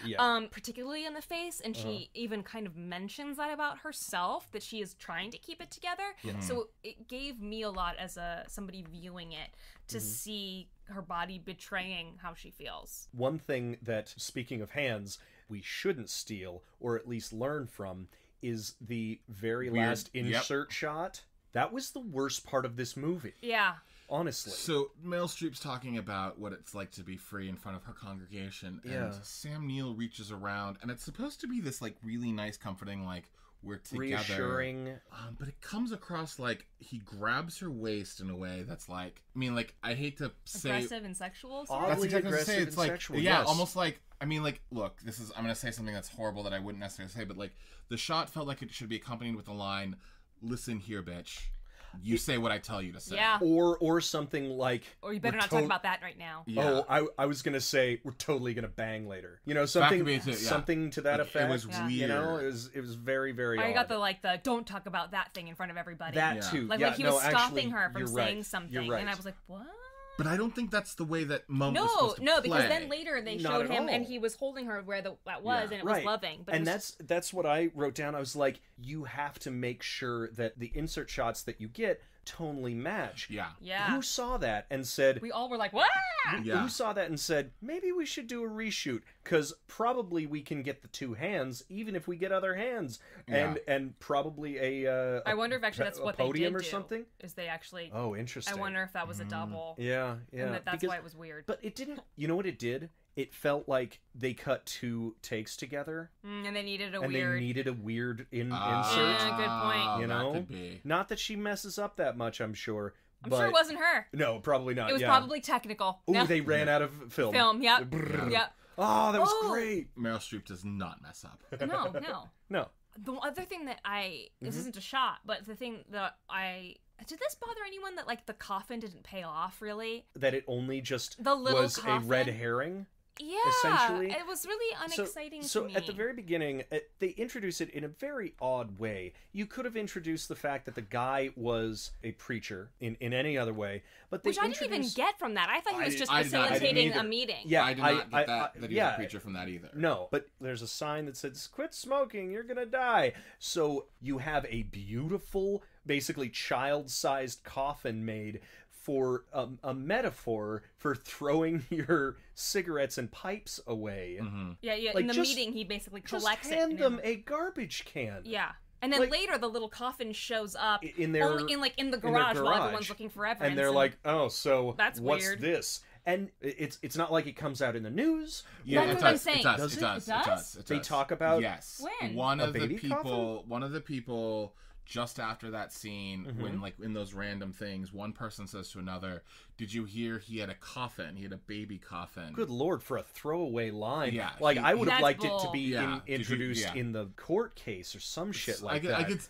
particularly in the face, and she even kind of mentions that about herself, that she is trying to keep it together. So it gave me a lot as somebody viewing it to see her body betraying how she feels. One thing that, speaking of hands, we shouldn't steal, or at least learn from, is the very last insert shot. That was the worst part of this movie. Yeah. Honestly. So Meryl Streep's talking about what it's like to be free in front of her congregation, and Sam Neill reaches around, and it's supposed to be this like really nice, comforting, like we're together, reassuring. But it comes across like he grabs her waist in a way that's like, I mean, like I hate to say aggressive and sexual. That's exactly what I say. It's like sexual, almost like, I mean, like, look, I'm gonna say something that's horrible that I wouldn't necessarily say, but like the shot felt like it should be accompanied with the line, "Listen here, bitch. You say what I tell you to say." Yeah. Or something like... Or you better not talk about that right now. Yeah. Oh, I was going to say, we're totally going to bang later. You know, something to that effect. It was weird. You know, it was very, very odd. I got the don't talk about that thing in front of everybody. That too. Like, he was stopping her from saying something. And I was like, what? But I don't think that's the way that Mum was supposed to play. Because then later they showed him and he was holding her where that was, and it was loving. But that's what I wrote down. I was like, you have to make sure that the insert shots that you get tonally match. Yeah. Who saw that and said... We all were like, what? Who saw that and said, maybe we should do a reshoot, because probably we can get the two hands, even if we get other hands. And probably I wonder if actually that's what they did or something. Is they actually... Oh, interesting. I wonder if that was a double. Yeah. And that's why it was weird. But it didn't... You know what it did? It felt like they cut 2 takes together. And they needed a weird insert. Yeah, good point. You know? That could be. Not that she messes up that much, I'm sure. I'm sure it wasn't her. No, probably not. It was probably technical. Oh, they ran out of film. Yep. Yep. Oh, that was great. Meryl Streep does not mess up. No. The other thing that this isn't a shot, but the thing that did this bother anyone that like the coffin didn't pay off really? That it only just was coffin? A red herring? Yeah, essentially. It was really unexciting to me. So at the very beginning, they introduce it in a very odd way. You could have introduced the fact that the guy was a preacher in any other way, but which I didn't even get from that. I thought he was just facilitating a meeting. Yeah, I did not get that he's a preacher from that either. No, but there's a sign that says, "Quit smoking, you're gonna die." So you have a beautiful, basically child-sized coffin made for a metaphor for throwing your cigarettes and pipes away. Yeah. Like, in the meeting, he basically collects just hand them a garbage can. Yeah. And then later, the little coffin shows up in the garage while everyone's looking forever. And they're like, "Oh, so that's what's weird. This?" And it's not like it comes out in the news. Yeah, that's what I'm saying. It does. They talk about when one of the people. Just after that scene, when like in those random things, one person says to another, "Did you hear he had a coffin? He had a baby coffin." Good Lord, for a throwaway line. Yeah, I would have liked bull. it to be introduced in the court case or some shit like that. I could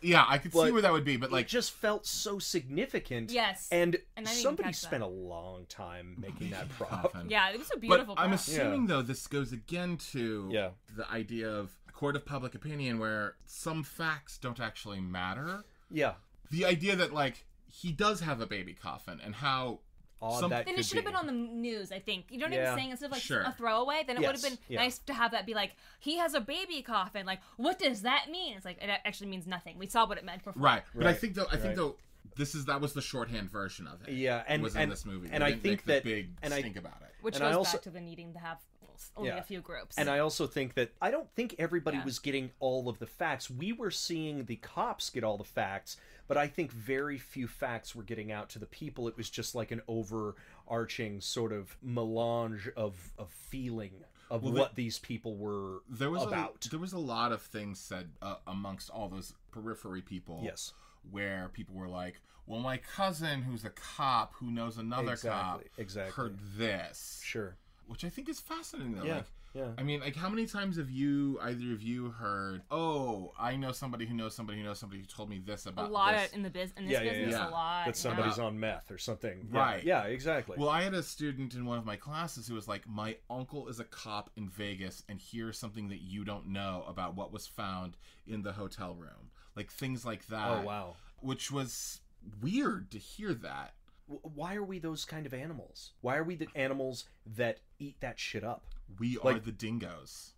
see where that would be, but like it just felt so significant. Yes, and somebody spent a long time making that prop. Yeah, it was a beautiful prop. I'm assuming though this goes again to the idea of court of public opinion, where some facts don't actually matter. Yeah. The idea that, like, he does have a baby coffin, and how... Then it should have been on the news, I think. You know what I'm saying? Instead of, like, a throwaway, then it would have been nice to have that be like, he has a baby coffin. Like, what does that mean? It's like, it actually means nothing. We saw what it meant before. Right. But I think, though, that was the shorthand version of it. Yeah, and was in this movie. And I think that... big stink about it. Which goes back to the needing to have only a few groups. And I also think that I don't think everybody was getting all of the facts. We were seeing the cops get all the facts, but I think very few facts were getting out to the people. It was just like an overarching sort of melange of feeling of what these people were about. There was a lot of things said amongst all those periphery people. Yes. Where people were like, well, my cousin who's a cop who knows another cop heard this. Sure. Which I think is fascinating, though. Yeah. I mean, like, how many times have either of you heard, "Oh, I know somebody who knows somebody who knows somebody who told me this about this." A lot in this business, a lot. That somebody's on meth or something. Right. Yeah, exactly. Well, I had a student in one of my classes who was like, "My uncle is a cop in Vegas, and here's something that you don't know about what was found in the hotel room." Like, things like that. Oh, wow. Which was weird to hear that. Why are we those kind of animals? Why are we the animals that eat that shit up? We are the dingoes.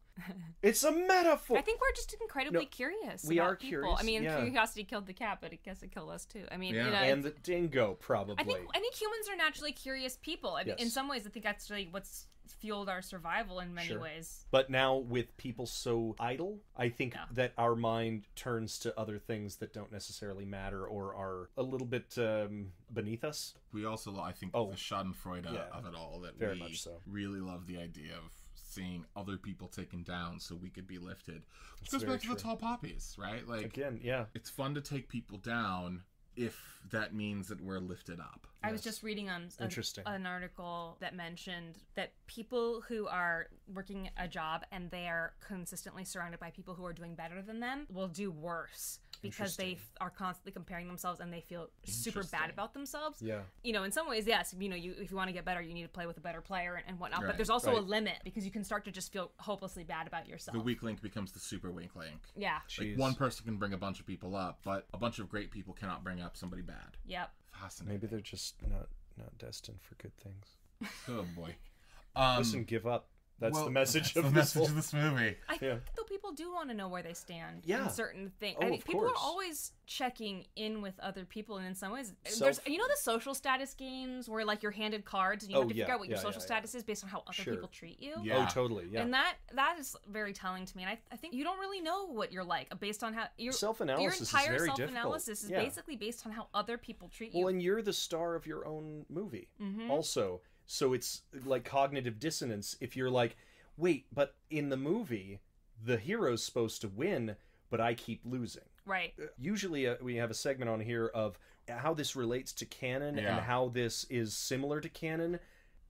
It's a metaphor. I think we're just incredibly curious. We about are people. curious, I mean, yeah. curiosity killed the cat, but I guess it killed us too. I mean, Yeah. you know, And the dingo, probably. I think humans are naturally curious people. I mean, Yes. in some ways, I think that's really what's fueled our survival in many Sure. ways. But now, with people so idle, I think Yeah. that our mind turns to other things that don't necessarily matter or are a little bit beneath us. We also, I think, Oh. the Schadenfreude Yeah. of it all, that Very we much so. really love the idea of seeing other people taken down so we could be lifted. Which goes very back to the true. tall poppies, right? Like, Again, yeah. it's fun to take people down if that means that we're lifted up. I was just reading Interesting. an article that mentioned that people who are working a job and they are consistently surrounded by people who are doing better than them will do worse because they are constantly comparing themselves and they feel super bad Interesting. about themselves. Yeah. You know, in some ways, yes, you know, if you want to get better, you need to play with a better player and whatnot. But Right. there's also a Right. limit because you can start to just feel hopelessly bad about yourself. The weak link becomes the super weak link. Yeah. Like, Jeez. one person can bring a bunch of people up, but a bunch of great people cannot bring up somebody bad. Yep. Fascinating. Maybe they're just not destined for good things. Oh boy. Listen, give up. That's Well, the message that's of the this message whole... of this movie. I think though people do want to know where they stand Yeah. in certain things. Oh, I think of people course. are always checking in with other people, and in some ways, Self- there's you know the social status games where like you're handed cards and you have to figure out what your social status is based on how other Sure. people treat you. Yeah. Oh, totally, yeah. And that is very telling to me, and I think you don't really know what you're like based on how your Self-analysis is entire very self-analysis difficult. is Yeah. basically based on how other people treat you. Well, and you're the star of your own movie Mm-hmm. also. So it's like cognitive dissonance if you're like, wait, but in the movie, the hero's supposed to win, but I keep losing. Right. Usually we have a segment on here of how this relates to canon Yeah. and how this is similar to canon.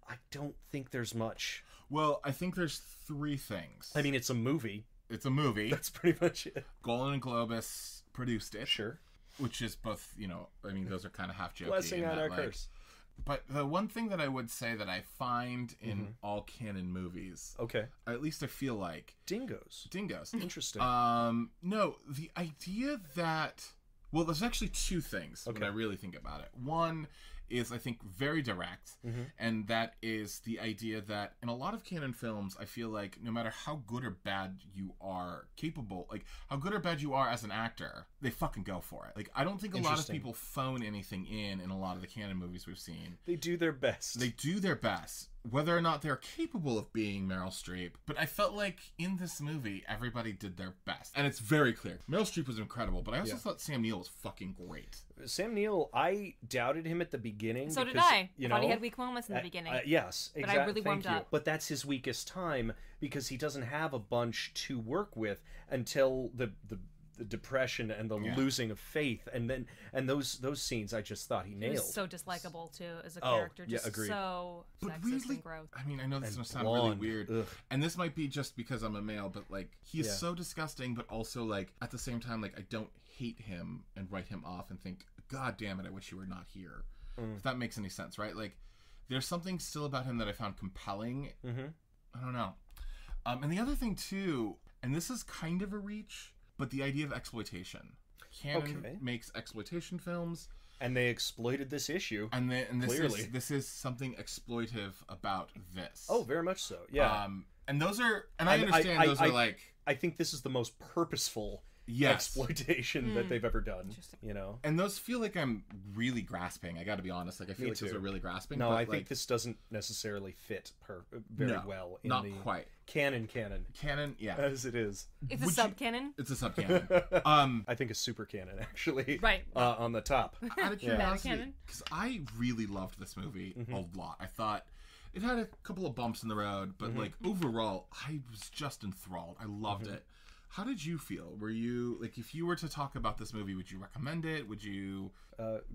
I don't think there's much. Well, I think there's three things. I mean, it's a movie. It's a movie. That's pretty much it. Golden Globus produced it. Sure. Which is both, you know, I mean, those are kind of half jokey. Blessing in on that, our like- curse. But the one thing that I would say that I find in all canon movies, Okay. at least I feel like, Dingoes. dingoes. Interesting. No, the idea that, well, there's actually two things when Okay. I really think about it. One is, I think, very direct, and that is the idea that in a lot of canon films, I feel like no matter how good or bad you are capable, like how good or bad you are as an actor, they fucking go for it. Like, I don't think a lot of Interesting. people phone anything in a lot of the canon movies we've seen. They do their best. They do their best, whether or not they're capable of being Meryl Streep. But I felt like in this movie, everybody did their best. And it's very clear. Meryl Streep was incredible, but I also thought Sam Neill was fucking great. Sam Neill, I doubted him at the beginning. So did because, I. You I know, thought he had weak moments in the beginning. Yes, But I exactly. really warmed up. But that's his weakest time because he doesn't have a bunch to work with until the depression and the losing of faith, and those scenes I just thought he He nailed. was so dislikable too as a Oh, character. yeah, Just agreed. so But sexist weirdly, and gross. I mean, I know this is And going to sound really blonde. weird, Ugh. and this might be just because I'm a male, but like, he is Yeah. so disgusting, but also like, at the same time, like, I don't hate him and write him off and think, God damn it, I wish you were not here. If that makes any sense, right? Like, there's something still about him that I found compelling. I don't know. And the other thing too, and this is kind of a reach, but the idea of exploitation. Canon makes exploitation films, And they exploited this issue. and Clearly. this is something exploitive about this. Oh, very much so. Yeah. And those are, and I understand those are like, I think this is the most purposeful Yes. exploitation that they've ever done. You know. and those feel like I'm really grasping. I got to be honest. Like, I feel Me like those too. are really grasping. No, but, I like, think this doesn't necessarily fit very No, well in not the quite. canon, canon. Yeah, as it is. It's a Would you- subcanon. it's a subcanon. I think a super canon actually. Right. On the top. Out of curiosity, Canon. because I really loved this movie a lot. I thought it had a couple of bumps in the road, but like overall, I was just enthralled. I loved it. How did you feel? Were you like, if you were to talk about this movie, would you recommend it? Would you?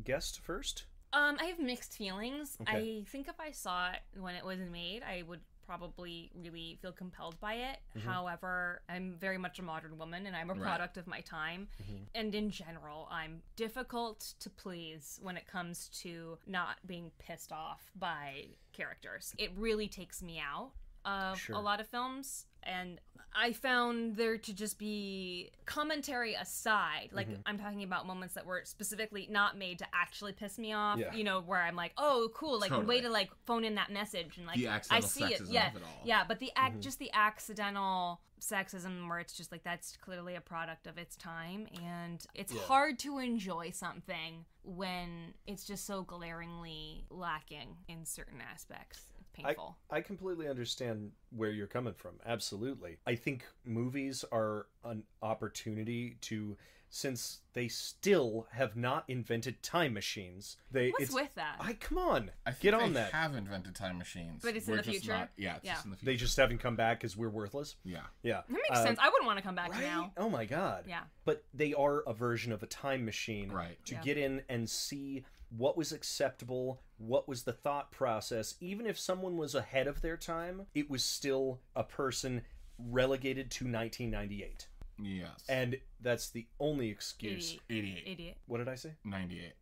Guest first. I have mixed feelings. I think if I saw it when it was made, I would probably really feel compelled by it. However, I'm very much a modern woman and I'm a product of my time. And in general, I'm difficult to please when it comes to not being pissed off by characters. It really takes me out of a lot of films. And I found there to just be commentary aside. Like, I'm talking about moments that were specifically not made to actually piss me off. Yeah. You know, where I'm like, oh, cool. Like, way to, like, phone in that message. And, like, The accidental I see it. sexism Yeah. of it all. Yeah, but just the accidental sexism where it's just like, that's clearly a product of its time. And it's hard to enjoy something when it's just so glaringly lacking in certain aspects. Painful. I completely understand where you're coming from. Absolutely. I think movies are an opportunity to, since they still have not invented time machines. What's with that? Come on. I think Get on they that. have invented time machines. But it's in the future? It's just in the future. They just haven't come back because we're worthless? Yeah. Yeah. That makes sense. I wouldn't want to come back Right? now. Oh my god. Yeah. But they are a version of a time machine to Yeah. get in and see what was acceptable, what was the thought process. Even if someone was ahead of their time, it was still a person relegated to 1998. Yes. And that's the only excuse. 88. What did I say? 98.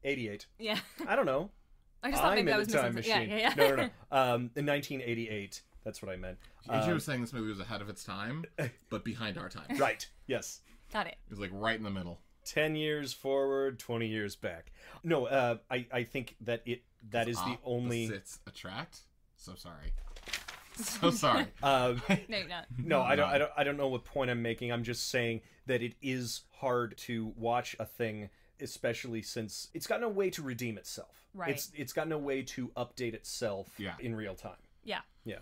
88. Yeah. I don't know. I just thought I'm maybe I in was the time missing machine. something. Yeah. No. In 1988. That's what I meant. AJ was saying this movie was ahead of its time, but behind our time. Right. Yes. Got it. It was like right in the middle. 10 years forward, 20 years back. No, I think that that is the only... Opposites attract? So sorry. So sorry. No, you're not. No, I don't know what point I'm making. I'm just saying that it is hard to watch a thing, especially since it's got no way to redeem itself. Right. It's got no way to update itself in real time. Yeah. Yeah.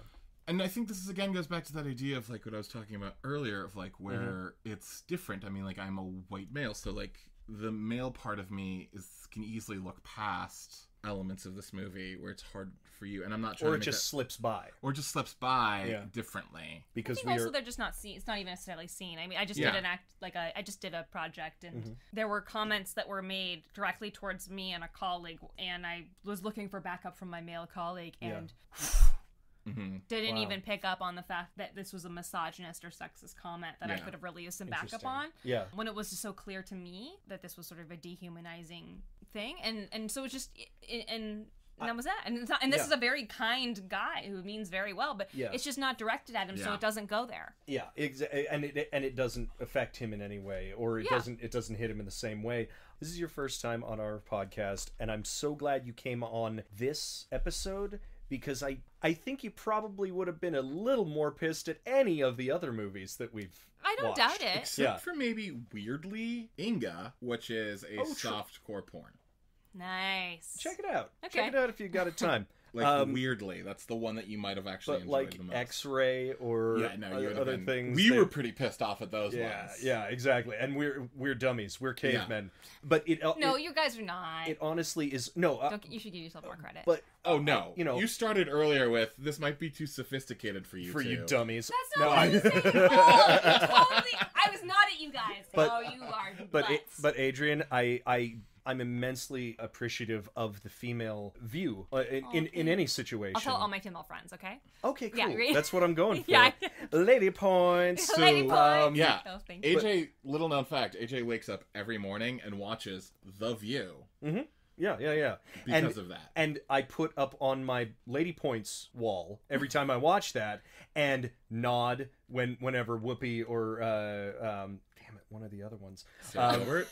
And I think this again goes back to that idea of like what I was talking about earlier of like where it's different. I mean, like I'm a white male, so like the male part of me can easily look past elements of this movie where it's hard for you, and I'm not trying Or to it just slips by. or just slips by differently Because I think also they're just not seen. It's not even necessarily seen. I mean, I just did I just did a project, and there were comments that were made directly towards me and a colleague, and I was looking for backup from my male colleague, and didn't even pick up on the fact that this was a misogynist or sexist comment that I could have really used some backup on. Yeah. When it was just so clear to me that this was sort of a dehumanizing thing, and so it's just and that was that. And it's not, and this is a very kind guy who means very well, but it's just not directed at him, so it doesn't go there. Yeah, and it doesn't affect him in any way, or it doesn't hit him in the same way. This is your first time on our podcast, and I'm so glad you came on this episode, because I think you probably would have been a little more pissed at any of the other movies that we've I don't doubt it. except for maybe weirdly Inga, which is a softcore porn. Nice. Check it out. Okay. Check it out if you got a time. Like weirdly, that's that's the one that you might have actually But enjoyed like the most. X-Ray or other things. We were pretty pissed off at those ones. Yeah, exactly. And we're dummies. We're cavemen. But no, you guys are not. It honestly is no. You should give yourself more credit. But oh no, you started earlier with this might be too sophisticated for you. You dummies. That's not what I was saying at all. I was not at you guys. You are. But Adrienne, I'm immensely appreciative of the female view in any situation. I'll tell all my female friends, okay? Okay, cool. Yeah, That's what I'm going for. Yeah. Lady points. Lady points. Yeah. Oh, thank you. AJ, little known fact, AJ wakes up every morning and watches The View. Mm-hmm. Yeah. Because of that. And I put up on my Lady Points wall every time I watch that and nod whenever Whoopi or one of the other ones. Sarah Gilbert?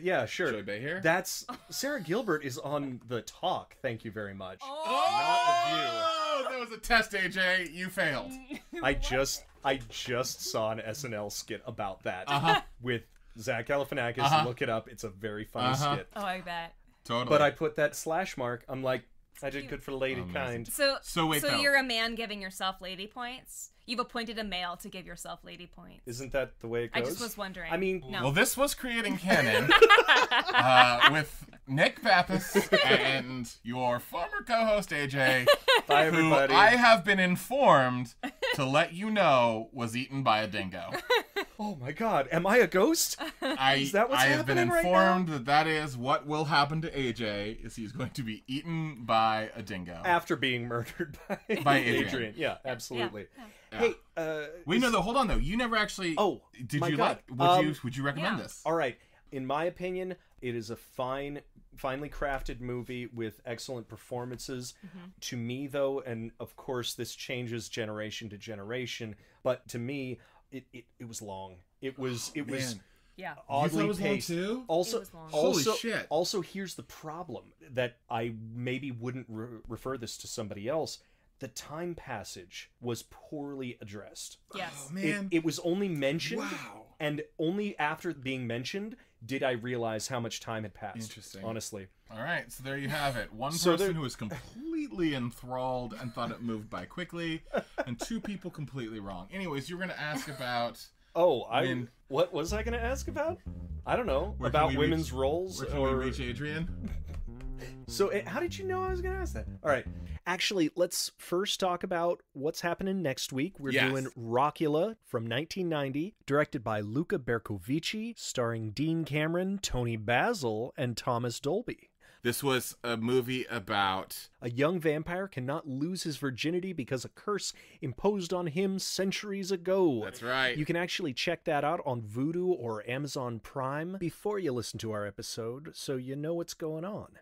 Yeah, sure. Joy Behar? That's Sarah Gilbert is on The Talk. Thank you very much. Oh, that was a test, AJ. You failed. I just saw an SNL skit about that with Zach Galifianakis. Look it up. It's a very funny skit. Oh, I bet. Totally. But I put that slash mark. I'm like, I did good for lady kind. So wait, though. You're a man giving yourself lady points? You've appointed a male to give yourself lady points. Isn't that the way it goes? I just was wondering. I mean, no. Well, this was Creating Canon with Nick Pappas and your former co-host AJ, bye everybody. who I have been informed to let you know was eaten by a dingo. Oh my God, am I a ghost? Is that what's I have been happening right informed now? that is what will happen to AJ, is he's going to be eaten by a dingo. After being murdered by Adrienne. Yeah, absolutely. Yeah. Hey, wait, no, hold on though. You never actually. Oh, did my you God. would you recommend this? All right. In my opinion, it is a fine finely crafted movie with excellent performances. To me, though, and of course this changes generation to generation, but to me, it was long. It was Yeah. oddly You thought it was long paced. too? Also, It was long. Holy shit. Also, here's the problem that I maybe wouldn't refer this to somebody else. The time passage was poorly addressed. Yes. Oh, man. It was only mentioned, Wow. and only after being mentioned did I realize how much time had passed. Interesting. Honestly. All right, so there you have it. One So person there- who was completely enthralled and thought it moved by quickly, and two people completely wrong. Anyways, you were going to ask about... Oh, When- what was I going to ask about? I don't know. Where can About we women's reach- roles? Where can we reach Adrienne? So, how did you know I was going to ask that? All right. Actually, let's first talk about what's happening next week. We're Yes. doing Rockula from 1990, directed by Luca Bercovici, starring Dean Cameron, Tony Basil, and Thomas Dolby. This was a movie about... A young vampire cannot lose his virginity because a curse imposed on him centuries ago. That's right. You can actually check that out on Vudu or Amazon Prime before you listen to our episode, so you know what's going on.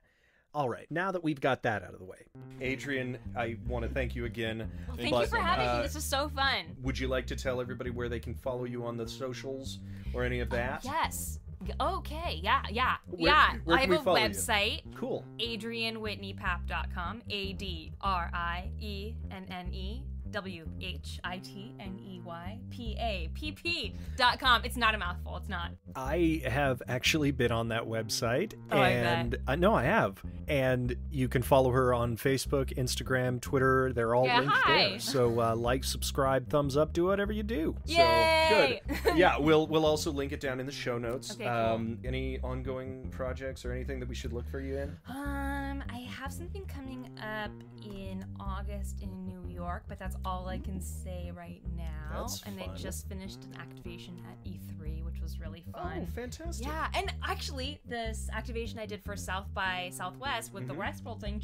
All right, now that we've got that out of the way, Adrienne, I want to thank you again. Thank you for having me. This was so fun. Would you like to tell everybody where they can follow you on the socials or any of that? Yes. Okay. Yeah. Where I can have we a follow you? website. Cool. AdrienneWhitneyPapp.com. AdrienneWhitneyPapp.com. It's not a mouthful. It's not. I have actually been on that website, Oh, I and no, I have. And you can follow her on Facebook, Instagram, Twitter. They're all Yeah, linked hi. there. So like, subscribe, thumbs up, do whatever you do. Yay! So good. Yeah, we'll also link it down in the show notes. Okay, cool. Any ongoing projects or anything that we should look for you in? I have something coming up in August in New York, but that's all I can say right now. That's and fun. They just finished an activation at E3, which was really fun. Oh, fantastic. Yeah, and actually, this activation I did for South by Southwest with the Westworld thing,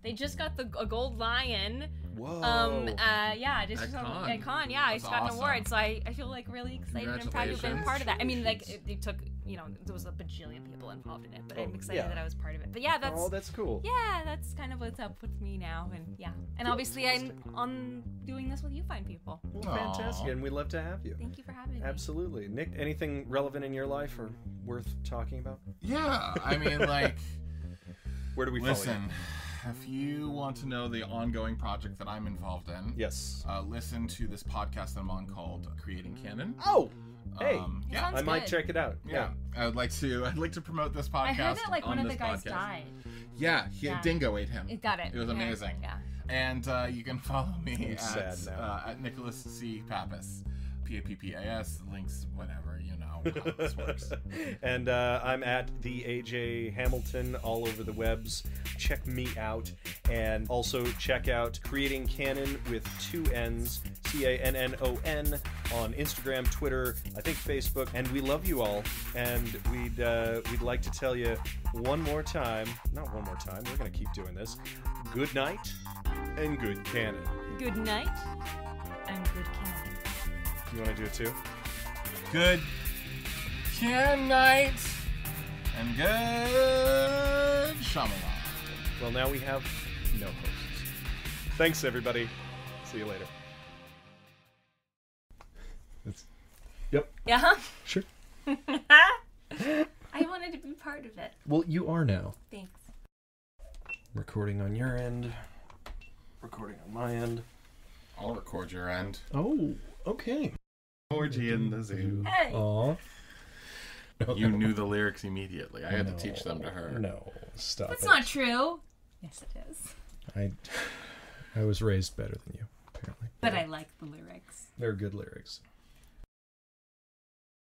they just got a gold lion. Whoa. Yeah, just At at Con. Con. Yeah, I That's just got an awesome. award, so I feel like really excited and proud to have been a part of that. I mean, like it took, there was a bajillion people involved in it, but I'm excited yeah. that I was part of it. But yeah, that's cool. yeah, that's kind of what's up with me now, and yeah, and obviously I'm on doing this with you fine people. Well, fantastic, and we'd love to have you. Thank you for having me. Absolutely. Nick, anything relevant in your life or worth talking about? Yeah, I mean, like... Where do we follow Listen, if you want to know the ongoing project that I'm involved in... you? Yes. listen to this podcast that I'm on called Creating Canon. Oh, hey. Yeah. Sounds I might good. check it out. Yeah, I'd like to promote this podcast. I heard that like one on of the this guys podcast. died. Yeah, Yeah. Dingo ate him. It got it. It was Yeah, amazing. Yeah. And you can follow me I'm sad now. at Nicholas C. Pappas. Pappas, links, whatever, you know how this works. And I'm at the AJ Hamilton all over the webs. Check me out. And also check out Creating Canon with 2 N's, CANNON, on Instagram, Twitter, I think Facebook. And we love you all. And we'd like to tell you one more time, not one more time, we're going to keep doing this. Good night and good canon. Good night and good canon. You want to do it too? Good night and good Shyamalan. Well, now we have no hosts. Thanks, everybody. See you later. Yep. Yeah. Sure. I wanted to be part of it. Well, you are now. Thanks. Recording on your end. Recording on my end. I'll record your end. Oh, okay. Orgy in the zoo. Hey. Aw. You knew the lyrics immediately. I had to teach them to her. No, stop That's it. not true. Yes, it is. I was raised better than you, apparently. But I like the lyrics. They're good lyrics.